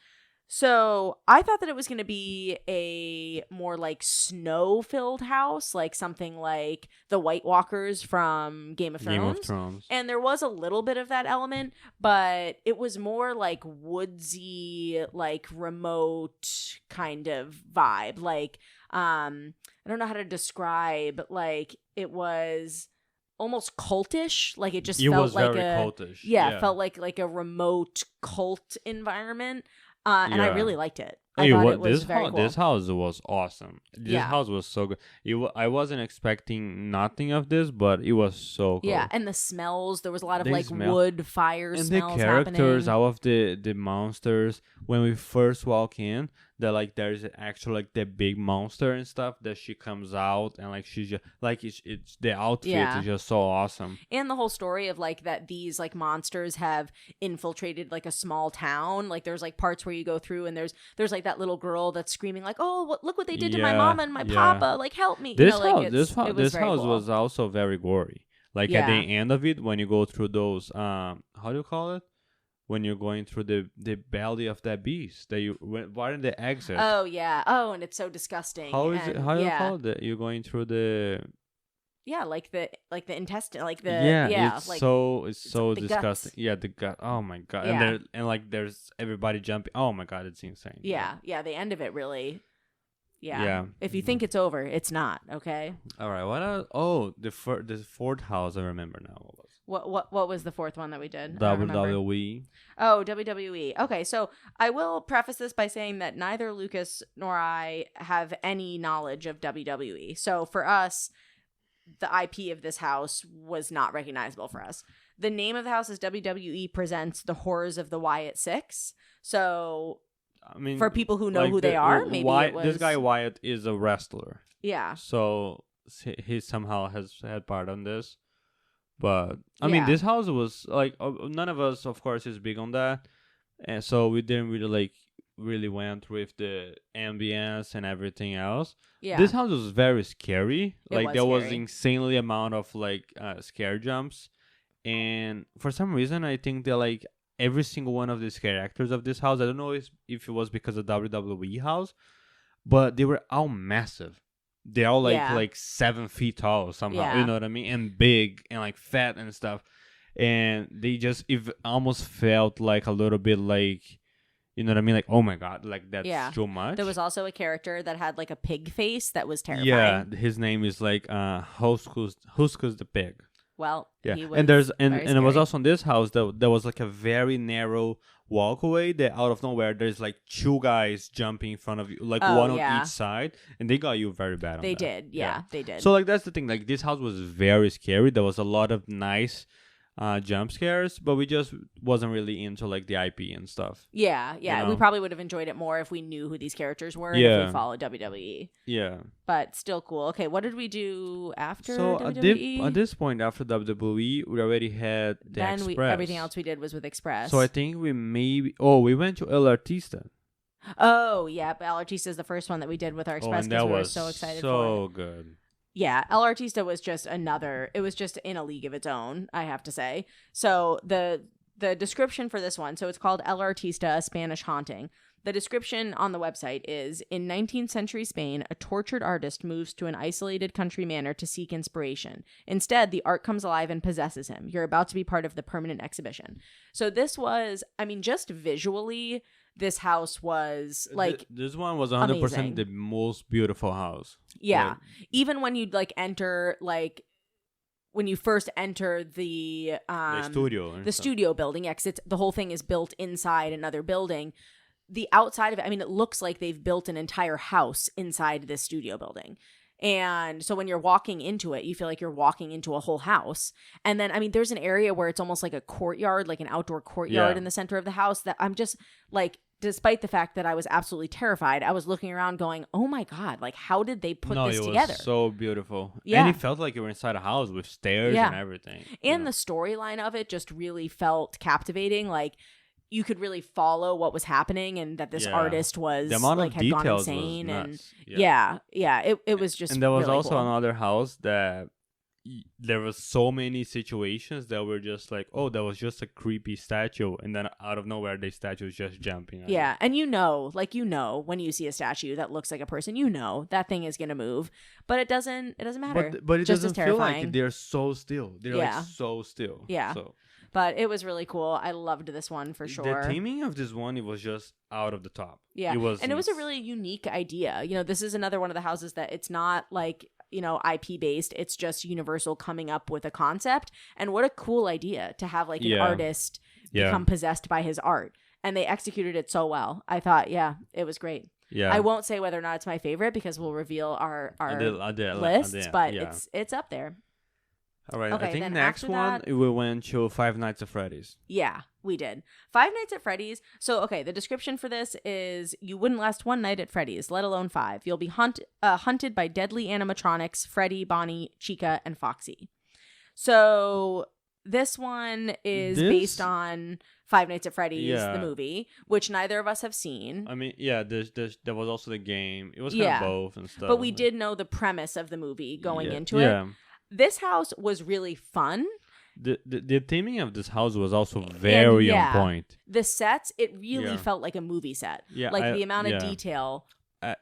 So I thought that it was going to be a more like snow-filled house, like something like the White Walkers from Game of Thrones. And there was a little bit of that element, but it was more like woodsy, like remote kind of vibe. Like, I don't know how to describe, like it was almost cultish. Like it just felt like cultish. Yeah, felt like a remote cult environment. And I really liked it. I thought it was very cool. This house was awesome. This house was so good. I wasn't expecting nothing of this, but it was so cool. Yeah, and the smells. There was a lot of wood fire and smells the characters, happening. all of the monsters. When we first walk in, that like there's actually like the big monster and stuff that she comes out, and like she's just like it's the outfit is just so awesome. And the whole story of like that these like monsters have infiltrated like a small town. Like there's like parts where you go through and there's like that little girl that's screaming like, "Oh, look what they did to my mama and my papa! Like help me!" This house was also very gory. Like at the end of it, when you go through those how do you call it? When you're going through the belly of that beast, that you right in the exit. Oh yeah. Oh, and it's so disgusting. How is it? How do you call it? You're going through the. Yeah, like the intestine, like the it's like, so like disgusting. guts. Yeah, the gut. Oh my god. Yeah. And like there's everybody jumping. Oh my god, it's insane. Yeah. The end of it really. Yeah. If you think it's over, it's not. Okay. All right. What else? Oh, the fourth house I remember now. What was the fourth one that we did? WWE. Oh, WWE. Okay, so I will preface this by saying that neither Lucas nor I have any knowledge of WWE. So for us, the IP of this house was not recognizable for us. The name of the house is WWE Presents The Horrors of the Wyatt Six. So, I mean, for people who know who they are, maybe it was... This guy Wyatt is a wrestler. Yeah. So he somehow has had part on this. But I mean, this house was like none of us, of course, is big on that, and so we didn't really went with the ambience and everything else. Yeah, this house was very scary. Was insanely amount of scare jumps, and for some reason, I think that like every single one of these characters of this house, I don't know if it was because of WWE house, but they were all massive. They're all like 7 feet tall somehow, you know what I mean? And big and like fat and stuff. And they just almost felt like a little bit like, you know what I mean? Like, oh my God, like that's too much. There was also a character that had like a pig face that was terrifying. Yeah, his name is like Huskus the pig. Well, he was and it was also in this house that there was like a very narrow walkway that out of nowhere there's like 2 guys jumping in front of you, like one on each side, and they got you very bad. They did. They did. So like that's the thing. Like this house was very scary. There was a lot of nice jump scares, but we just wasn't really into like the IP and stuff. Yeah. You know? We probably would have enjoyed it more if we knew who these characters were and if we followed WWE. Yeah. But still cool. Okay, what did we do after WWE? At this point, after WWE, we already had the Express. Everything else we did was with Express. So I think we went to El Artista. Oh, yeah. El Artista is the first one that we did with our Express because we were so excited for it. So good. Yeah, El Artista was just it was just in a league of its own, I have to say. So the the description for this one, so it's called El Artista, a Spanish haunting. The description on the website is, in 19th century Spain, a tortured artist moves to an isolated country manor to seek inspiration. Instead, the art comes alive and possesses him. You're about to be part of the permanent exhibition. So this was, I mean, just visually, this house was like this one was 100% amazing. the most beautiful house. Yeah. Like, even when you'd like enter, like when you first enter the studio. and the stuff. studio building, yeah, 'cause it's the whole thing is built inside another building. The outside of it, I mean, it looks like they've built an entire house inside this studio building. And so when you're walking into it, you feel like you're walking into a whole house. And then, I mean, there's an area where it's almost like a courtyard, like an outdoor courtyard in the center of the house, that I'm just like, despite the fact that I was absolutely terrified, I was looking around going, oh my God, like, how did they put this together? Was so beautiful. Yeah. And it felt like you were inside a house with stairs and everything. And the storyline of it just really felt captivating. Like, you could really follow what was happening, and that this artist was, the amount like, of had gone details insane. was And nuts. it was just And there was really also cool. another house that there was so many situations that were just like, oh, that was just a creepy statue, and then out of nowhere the statue is just jumping at Yeah, and when you see a statue that looks like a person, that thing is gonna move, but it doesn't matter. but it just doesn't as feel terrifying. like they're so still. They're like so still. Yeah. So But it was really cool. I loved this one for sure. the theming of this one, it was just out of the top. Yeah, it was a really unique idea. This is another one of the houses that it's not like, IP based. It's just Universal coming up with a concept. And what a cool idea to have like an artist become possessed by his art. And they executed it so well. I thought, it was great. Yeah. I won't say whether or not it's my favorite because we'll reveal our lists, but it's up there. All right. Okay, I think then next after one that- we went to Five Nights at Freddy's. Yeah, we did. Five Nights at Freddy's. So, okay, the description for this is, you wouldn't last one night at Freddy's, let alone 5. You'll be hunted by deadly animatronics, Freddy, Bonnie, Chica, and Foxy. So, this one is based on Five Nights at Freddy's, the movie, which neither of us have seen. I mean, there was also the game. It was kind of both and stuff. But we did know the premise of the movie going into it. Yeah. This house was really fun. The theming of this house was also very on point. The sets, it really felt like a movie set. Yeah, like the amount of detail. I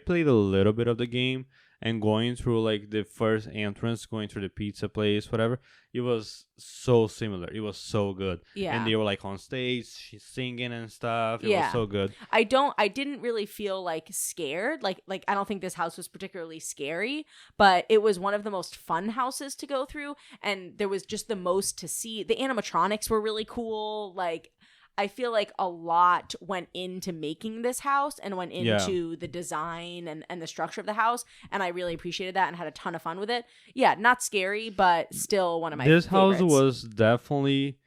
played a little bit of the game, and going through like the first entrance, going through the pizza place, whatever, it was so similar. It was so good. Yeah. And they were like on stage singing and stuff. It was so good. I didn't really feel like scared. Like I don't think this house was particularly scary, but it was one of the most fun houses to go through, and there was just the most to see. The animatronics were really cool. Like, I feel like a lot went into making this house and went into the design and the structure of the house. And I really appreciated that and had a ton of fun with it. Yeah, not scary, but still one of my favorites. This house was definitely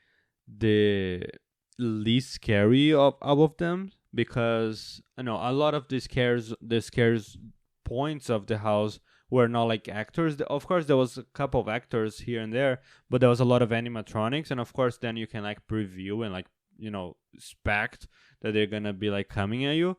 the least scary of all of them, because a lot of the scares points of the house were not like actors. Of course, there was a couple of actors here and there, but there was a lot of animatronics. And of course, then you can like preview and like, expect that they're gonna be like coming at you,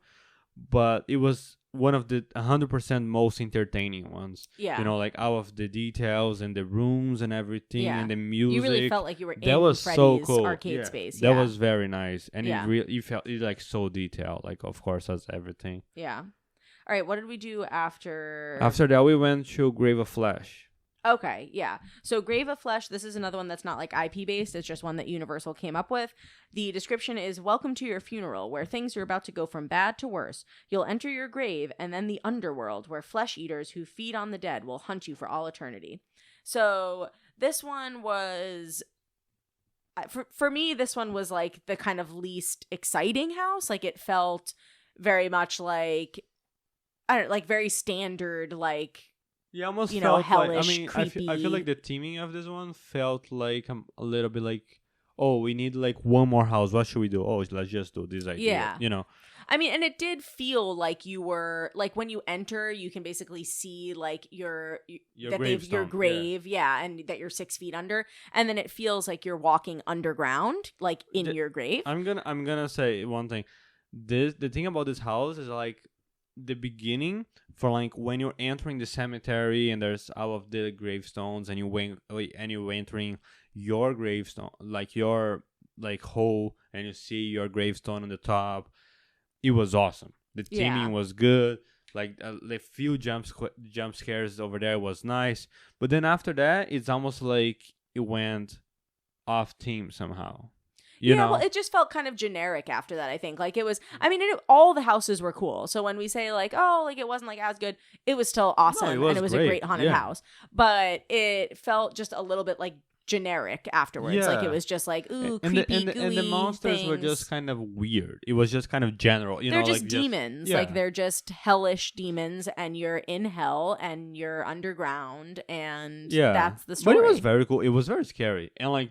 but it was one of the 100% most entertaining ones. Like all of the details and the rooms and everything and the music. You really felt like you were that in was Freddy's so cool. arcade space. That was very nice, and you felt it like so detailed. Like, of course, as everything. Yeah. All right. What did we do after? After that, we went to Grave of Flesh. Okay, yeah. So Grave of Flesh, this is another one that's not like IP based. It's just one that Universal came up with. The description is, welcome to your funeral, where things are about to go from bad to worse. You'll enter your grave and then the underworld, where flesh eaters who feed on the dead will hunt you for all eternity. So this one was, for me, this one was like the kind of least exciting house. Like, it felt very much like, I don't know, like very standard, like, Yeah, almost felt hellish, like, creepy. I feel like the theming of this one felt like a little bit like, oh, we need like one more house. What should we do? Oh, let's just do this idea. Yeah. I mean, and it did feel like you were, like, when you enter, you can basically see like your grave, and that you're 6 feet under, and then it feels like you're walking underground, like in your grave. I'm gonna say one thing. The thing about this house is like, the beginning, for like when you're entering the cemetery and there's all of the gravestones and you're entering your gravestone, like your like hole, and you see your gravestone on the top. It was awesome. The Yeah. theming was good. Like the few jump scares over there was nice, but then after that, it's almost like it went off theme somehow. You know? Well, it just felt kind of generic after that, I think. Like, it was, I mean, all the houses were cool. So when we say, like, oh, like, it wasn't, like, as good, it was still awesome. it was and it was great. a great haunted Yeah. house. But it felt just a little bit, like, generic afterwards. Like, Yeah. it was just, like, ooh, and creepy, the monsters were things. just kind of weird. It was just kind of general. You They're know, just like demons. yeah. Like, they're just hellish demons, and you're in hell, and you're underground, and that's the story. But it was very cool. It was very scary. And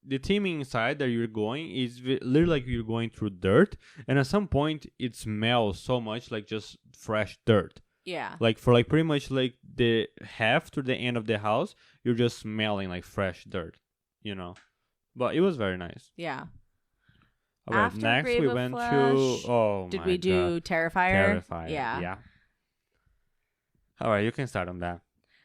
the theming inside that you're going is literally like you're going through dirt, and at some point it smells so much like just fresh dirt. Yeah. Like for like pretty much like the half to the end of the house, you're just smelling like fresh dirt, you know. But it was very nice. Yeah. All right, After next Grave we of went Flesh, to Did my we do God. Terrifier? Terrifier. Yeah. Yeah. All right, you can start on that.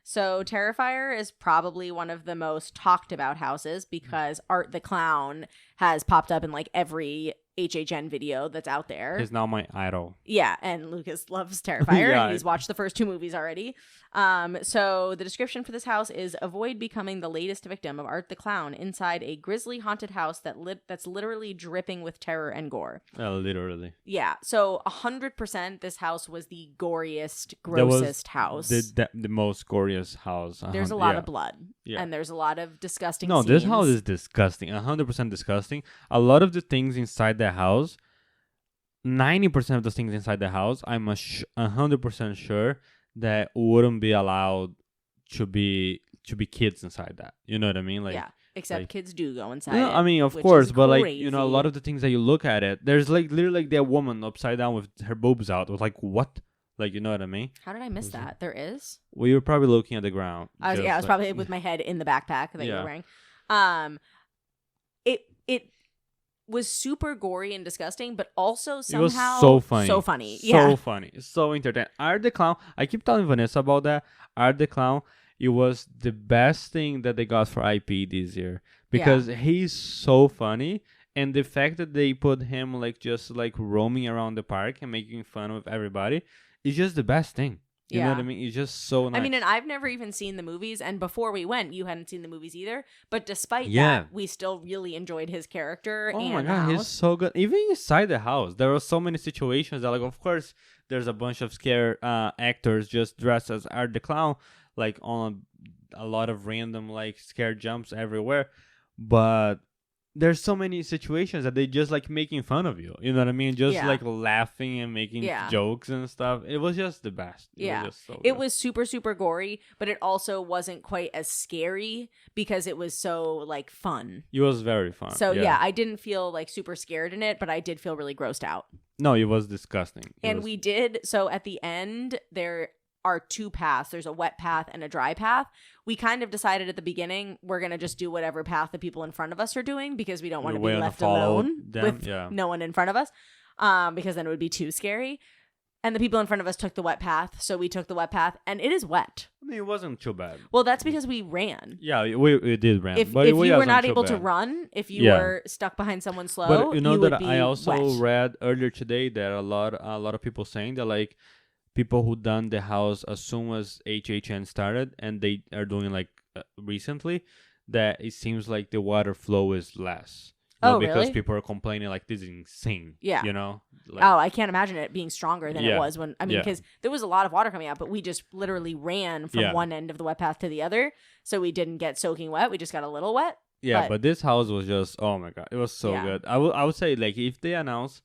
So Terrifier is probably one of the most talked about houses because Art the Clown has popped up in like every HHN video that's out there. He's now my idol. Yeah, and Lucas loves Terrifier. Yeah. And he's watched the first 2 movies already. So the description for this house is avoid becoming the latest victim of Art the Clown inside a grisly haunted house that's literally dripping with terror and gore. Literally. Yeah, so 100% this house was the goriest, grossest house. The most goriest house. There's a lot of blood. Yeah. And there's a lot of disgusting No, scenes. this house is disgusting. 100% disgusting. A lot of the things inside the house, 90% of the things inside the house, I'm 100% sure that wouldn't be allowed to be kids inside that. You know what I mean? Like, yeah, except like, kids do go inside. no, it, I mean, of which course, is but like, crazy. you know, a lot of the things that you look at it, there's like literally like that woman upside down with her boobs out. It was like, what? Like, you know what I mean? How did I miss that? There is. Well, you were probably looking at the ground. I was just, probably with my head in the backpack that you Yeah. were wearing. It was super gory and disgusting, but also somehow it was so funny. So funny. So Yeah. funny. So entertaining. Art the Clown, I keep telling Vanessa about that. Art the Clown, it was the best thing that they got for IP this year. Because he's so funny. And the fact that they put him like just like roaming around the park and making fun of everybody is just the best thing. You know what I mean? It's just so nice. I mean, and I've never even seen the movies, and before we went, you hadn't seen the movies either. But despite that, we still really enjoyed his character. Oh and my the god, he's house. so good. Even inside the house, there were so many situations that, like, of course, there's a bunch of scare actors just dressed as Art the Clown, like on a lot of random like scare jumps everywhere. But there's so many situations that they just like making fun of you. You know what I mean? Just like laughing and making jokes and stuff. It was just the best. It was just so good. It was super, super gory, but it also wasn't quite as scary because it was so like fun. It was very fun. So yeah, I didn't feel like super scared in it, but I did feel really grossed out. No, it was disgusting. We did. So at the end, there are 2 paths. There's a wet path and a dry path. We kind of decided at the beginning we're going to just do whatever path the people in front of us are doing because we don't want to be left alone with no one in front of us because then it would be too scary. And the people in front of us took the wet path, so we took the wet path, and it is wet. I mean, it wasn't too bad. Well, that's because we ran. Yeah, we did run. If but you were not too able bad. to run, if you were stuck behind someone slow, but you know would that be I also wet. read earlier today that a lot of people saying that like people who done the house as soon as HHN started and they are doing like recently that it seems like the water flow is less. Because really? people are complaining like this is insane. Yeah. You know? Like, I can't imagine it being stronger than it was when, I mean, because there was a lot of water coming out, but we just literally ran from one end of the wet path to the other. So we didn't get soaking wet. We just got a little wet. Yeah, but this house was just, oh my God, it was so good. I would say like if they announce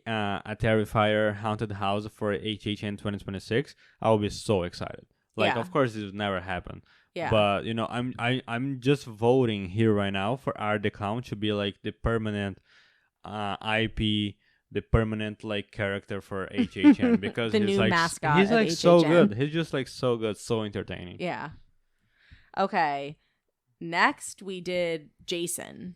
a Terrifier haunted house for HHN 2026, I will be so excited. Like, of course, it would never happen. Yeah. But you know, I'm just voting here right now for Art the Clown to be like the permanent IP, the permanent like character for HHN because the he's new like mascot. He's like HHN. so good. He's just like so good, so entertaining. Yeah. Okay. Next, we did Jason.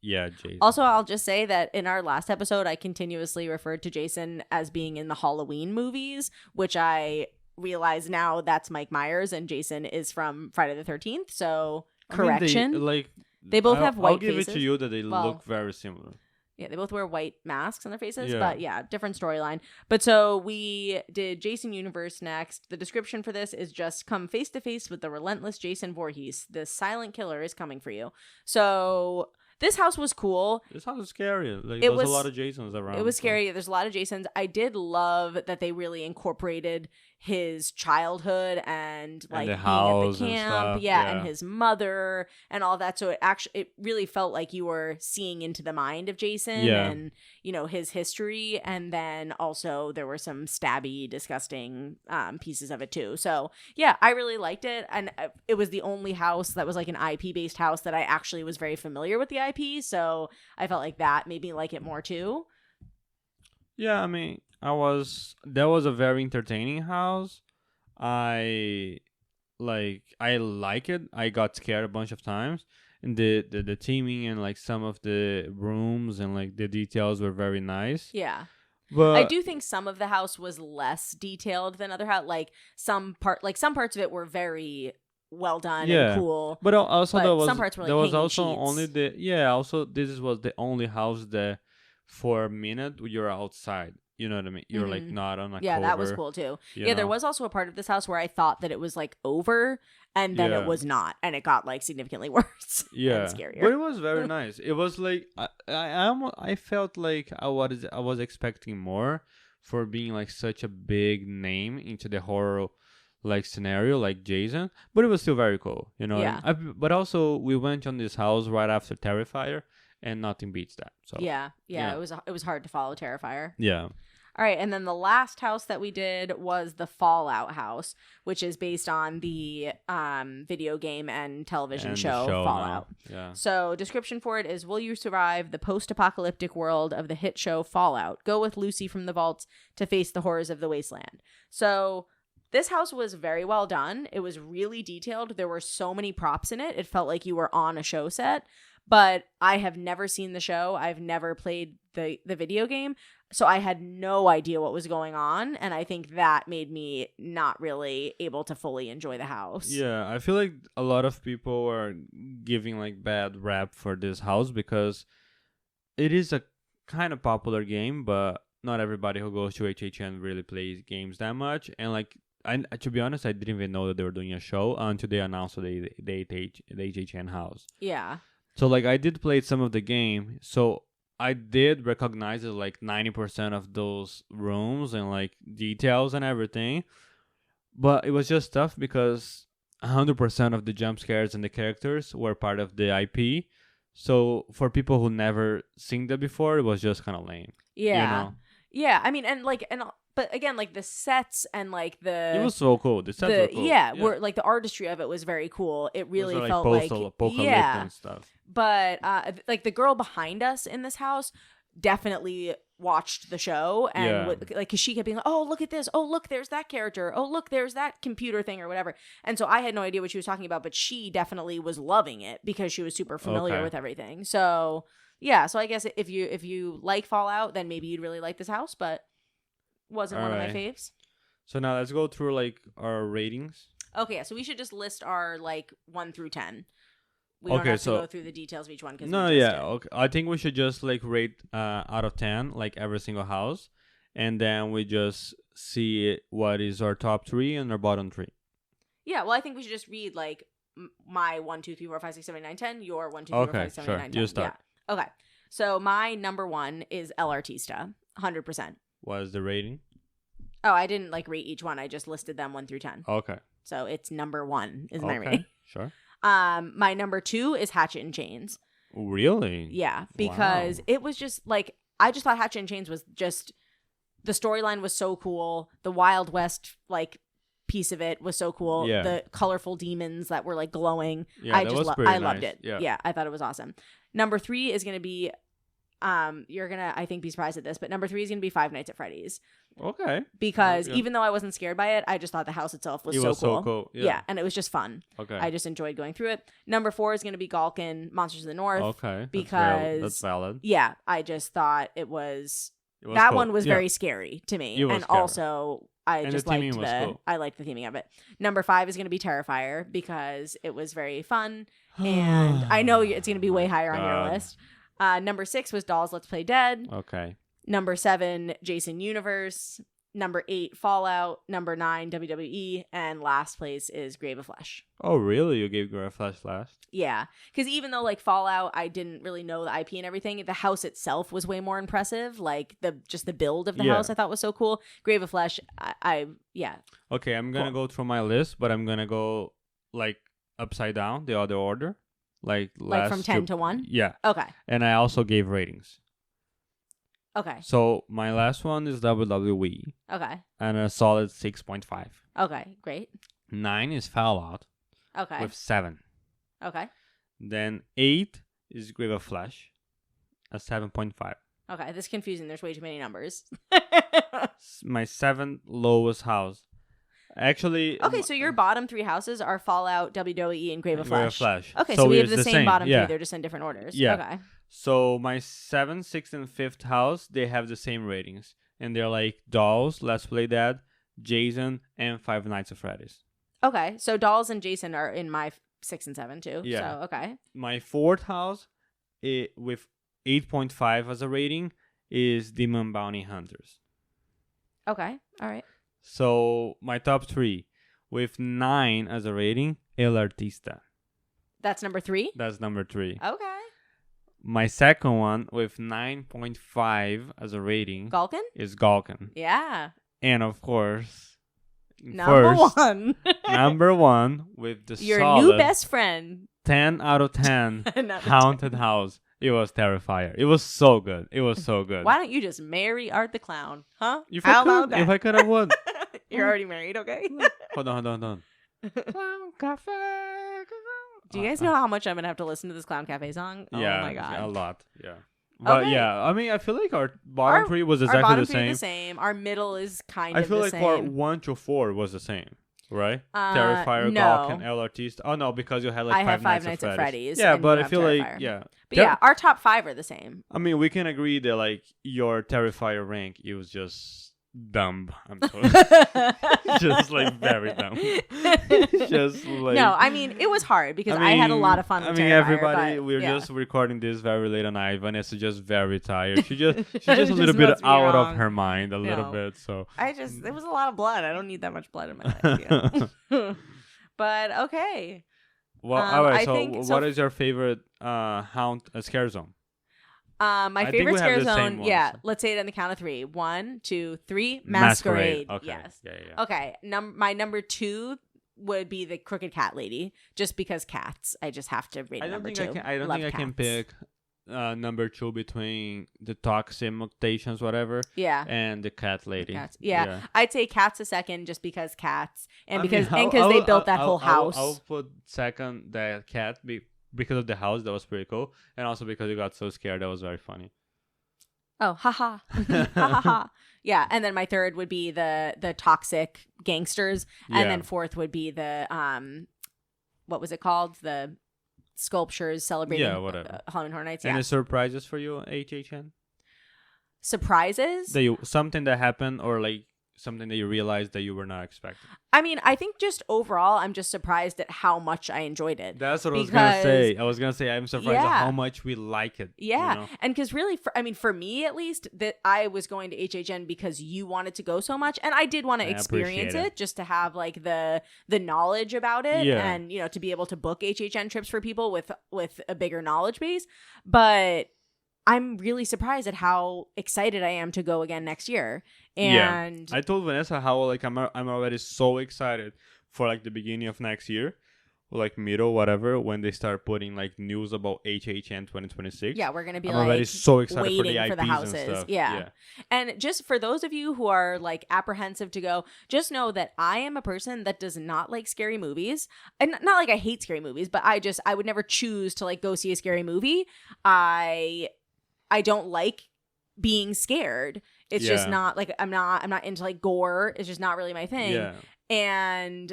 Yeah, Jason. Also, I'll just say that in our last episode, I continuously referred to Jason as being in the Halloween movies, which I realize now that's Mike Myers and Jason is from Friday the 13th. So correction. Like they both have white I'll give faces. it to you that they Well, look very similar. Yeah, they both wear white masks on their faces, Yeah. but yeah, different storyline. But so we did Jason Universe next. The description for this is just come face to face with the relentless Jason Voorhees. The silent killer is coming for you. So this house was cool. This house is scary. Like It there's was- a lot of Jasons around. It was so- scary. There's a lot of Jasons. I did love that they really incorporated his childhood and like the being at house the and camp, stuff, yeah, yeah. and his mother and all that. So it really felt like you were seeing into the mind of Jason Yeah. and his history, and then also there were some stabby, disgusting pieces of it too. So yeah, I really liked it, and it was the only house that was like an IP based house that I actually was very familiar with the IP. So I felt like that made me like it more too. Yeah, I mean, that was a very entertaining house. I like it. I got scared a bunch of times. And the theming and like some of the rooms and like the details were very nice. Yeah. But I do think some of the house was less detailed than other house. Like some parts of it were very well done and cool. But also But there was some parts were, like, there was hanging also sheets. only also this was the only house that for a minute you're outside. You know what I mean? You're like not on a Yeah, that was cover, cool too. you Yeah, there know? was also a part of this house where I thought that it was like over, and then Yeah. it was not, and it got like significantly worse. Yeah, and scarier. but it was very nice. It was like I felt like I was expecting more for being like such a big name into the horror like scenario like Jason, but it was still very cool. You know, Yeah. But also we went on this house right after Terrifier, and nothing beats that. So Yeah, Yeah. it was hard to follow Terrifier. yeah. All right, and then the last house that we did was the Fallout house, which is based on the video game and television And the show show Fallout. now. Yeah. So, description for it is: will you survive the post-apocalyptic world of the hit show Fallout? Go with Lucy from the vaults to face the horrors of the wasteland. So, this house was very well done. It was really detailed. There were so many props in it. It felt like you were on a show set. But I have never seen the show. I've never played the video game. So I had no idea what was going on. And I think that made me not really able to fully enjoy the house. Yeah, I feel like a lot of people are giving like bad rap for this house because it is a kind of popular game, but not everybody who goes to HHN really plays games that much. And like, to be honest, I didn't even know that they were doing a show until they announced the HHN house. Yeah. So like I did play some of the game, so I did recognize like 90% of those rooms and like details and everything. But it was just tough because 100% of the jump scares and the characters were part of the IP. So for people who never seen that before, it was just kind of lame. Yeah. You know? Yeah. I mean, but again, like the sets and like It was so cool. The sets were cool. Yeah, were like the artistry of it was very cool. It really Those are, felt like post-apocalyptic yeah. and stuff. But like the girl behind us in this house definitely watched the show and Yeah. like because she kept being like, oh look at this, oh look there's that character, oh look there's that computer thing or whatever. And so I had no idea what she was talking about, but she definitely was loving it because she was super familiar Okay. with everything. So yeah, so I guess if you like Fallout, then maybe you'd really like this house, but wasn't one of my Alright. faves. So now let's go through like our ratings. Okay, so we should just list our like 1 through 10. We don't Okay, have to so- go through the details of each one because No, yeah. Okay. I think we should just like rate out of 10 like every single house, and then we just see what is our top 3 and our bottom 3. Yeah, well, I think we should just read like my 1, 2, 3, 4, 5, 6, 7, 8, 9, 10. Your 1, 2, 3, 4, Okay, 5, 6, 7, sure. 8, 9, 10. You start. Yeah. Okay. So my number 1 is El Artista, 100%. What is the rating? Oh, I didn't like rate each one. I just listed them 1 through 10. Okay. So it's number 1 is my Okay. rating. Sure. My number 2 is Hatchet and Chains. Really? Yeah, because Wow. it was just like I just thought Hatchet and Chains was just the storyline was so cool. The Wild West like piece of it was so cool. Yeah. The colorful demons that were like glowing. Yeah, I that just was pretty I loved nice. it. Yeah. I thought it was awesome. Number 3 is going to be you're going to I think be surprised at this, but number 3 is going to be Five Nights at Freddy's Okay. because Yeah. even though I wasn't scared by it, I just thought the house itself was It so was cool. so cool. Yeah, and it was just fun. Okay. I just enjoyed going through it. Number 4 is going to be Galkin Monsters of the North. Okay. because- that's valid. Yeah, I just thought it was It was that cool. one was Yeah. very scary to me, It was and scary. also I And just the theming liked was cool. I liked the theming of it. Number 5 is going to be Terrifier because it was very fun, And I know it's going to be way higher on your God. list. Number 6 was Dolls Let's Play Dead. Okay. Number 7, Jason Universe. Number 8, Fallout. Number 9, WWE. And last place is Grave of Flesh. Oh, really? You gave Grave of Flesh last? Yeah. Because even though like Fallout, I didn't really know the IP and everything, the house itself was way more impressive. Like just the build of the house I thought was so cool. Grave of Flesh, yeah. Okay, I'm going to go through my list, but I'm going to go like upside down, the other order. Like from 10 to 1? Yeah. Okay. And I also gave ratings. Okay. So my last one is WWE. Okay. And a solid 6.5. Okay, great. 9 is Fallout. Okay. With 7. Okay. Then 8 is Grave of Flesh. A 7.5. Okay, this is confusing. There's way too many numbers. My 7th lowest house. Actually... Okay, so your bottom 3 houses are Fallout, WWE, and Grave of Flesh. Okay, so we have it's the same bottom 3. Yeah. They're just in different orders. Yeah. Okay. So my 7th, 6th, and 5th house, they have the same ratings. And they're like Dolls, Let's Play Dead, Jason, and Five Nights at Freddy's. Okay, so Dolls and Jason are in my 6 and 7 too. Yeah. So, okay. My 4th house, with 8.5 as a rating, is Demon Bounty Hunters. Okay, all right. So my top 3, with 9 as a rating, El Artista. That's number 3? That's number 3. Okay. My second one, with 9.5 as a rating, Galkin? is Galkin. Yeah. And of course, Number first, 1. number 1 with the Your solid new best friend. 10 out of 10 Not a haunted house. It was Terrifier. It was so good. It was so good. Why don't you just marry Art the Clown? Huh? If How I about could, that? if I could, I would. You're already married, okay? Hold on. Do you guys know how much I'm going to have to listen to this Clown Cafe song? Yeah, Oh my God. a lot. Yeah. But Okay. yeah, I mean, I feel like our bottom 3 was Our exactly bottom the 3 are same. the same. Our middle is kind I of feel the like same. part 1 to 4 was the same, right? Terrifier, no. Galkin, El Artista. Oh no, because you had like I have Five Nights at Freddy's. Yeah, and but you I have feel like Terrifier. yeah. But yeah, our top 5 are the same. I mean, we can agree that like your Terrifier rank, it was just dumb. I'm sorry. Just like very dumb. Just like No, I mean it was hard because I had a lot of fun with Terrifier, everybody, but, we're yeah. just recording this very late at night. Vanessa's just very tired. She's just a Just little bit must be out wrong. of her mind a little No. bit. So It was a lot of blood. I don't need that much blood in my life. Yeah. But okay. well, all right. I So, think- what is your favorite scare zone? My I think favorite we have scare the same zone. Yeah, ones. let's say it on the count of 3. 1, 2, 3. Masquerade. Okay. Yes. Yeah. Okay. My number 2 would be the Crooked Cat Lady, just because cats. I just have to rate I don't number think 2. I don't Love think I can cats. pick number 2 between the toxic mutations, whatever, Yeah. and the cat lady. Cats. Yeah. I'd say cats a second, just because cats, and I mean, because I'll- they built that I'll- whole house. I'll put second the cat because of the house, that was pretty cool, and also because you got so scared, that was very funny. Oh, haha. Ha ha ha. Yeah, and then my third would be the toxic gangsters, and Yeah. then fourth would be the what was it called? The sculptures celebrating whatever. Halloween Horror Nights. Yeah. Any surprises for you, HHN? Surprises? Something that happened, or like something that you realized that you were not expecting? I mean, I think just overall, I'm just surprised at how much I enjoyed it. That's what I was gonna say. Because- I was gonna say I'm surprised at Yeah. how much we like it. Yeah. you know? And because really, for me at least, that I was going to HHN because you wanted to go so much. And I did want to I experience appreciate it just to have like the knowledge about it. Yeah. And, to be able to book HHN trips for people with a bigger knowledge base. But I'm really surprised at how excited I am to go again next year. And I told Vanessa how like I'm already so excited for like the beginning of next year, like middle whatever, when they start putting like news about HHN 2026. yeah, we're going to be I'm like already so excited for the waiting IPs for the houses. and stuff. Yeah. And just for those of you who are like apprehensive to go, just know that I am a person that does not like scary movies. And not like I hate scary movies, but I would never choose to like go see a scary movie. I don't like being scared. It's just Yeah. not like I'm not into like gore. It's just not really my thing. Yeah. And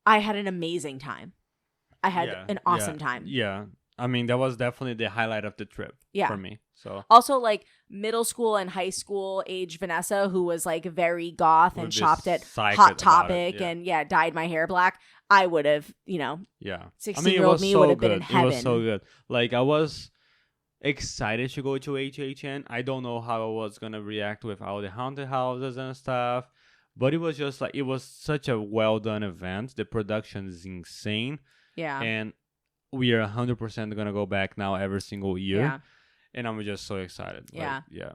I had an amazing time. I had Yeah. an awesome time. Yeah. I mean, that was definitely the highlight of the trip Yeah. for me. So also, like, middle school and high school age Vanessa, who was like very goth Would and be shopped at psyched Hot about it, Topic yeah. and dyed my hair black, I would have, yeah, 16-year-old me would have been in heaven. It was so good. Like, I was excited to go to HHN. I don't know how I was gonna react with all the haunted houses and stuff, but it was just like, it was such a well done event. The production is insane, Yeah. and we are 100% gonna go back now every single year. Yeah. And I'm just so excited. Yeah. Yeah.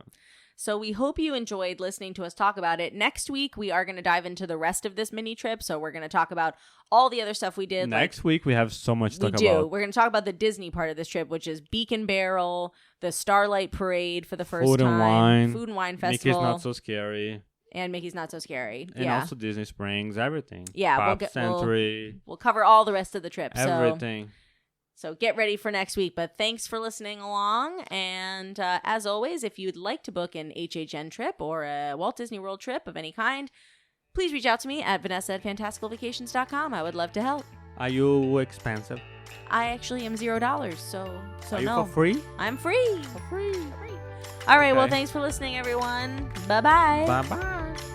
So we hope you enjoyed listening to us talk about it. Next week, we are going to dive into the rest of this mini trip. So we're going to talk about all the other stuff we did. Next week, we have so much to talk We do. about. We're going to talk about the Disney part of this trip, which is Beacon Barrel, the Starlight Parade for the first Food time. and wine. Food and Wine Festival. Mickey's Not So Scary. And Mickey's Not So Scary. And yeah. also Disney Springs, everything. Yeah, Pop Century. We'll cover all the rest of the trip. Everything. So get ready for next week. But thanks for listening along. And as always, if you'd like to book an HHN trip or a Walt Disney World trip of any kind, please reach out to me at Vanessa@fantasticalvacations.com. I would love to help. Are you expensive? I actually am $0, so Are you no. for free? I'm free. For free. All right, well, Okay. thanks for listening, everyone. Bye-bye. Bye-bye.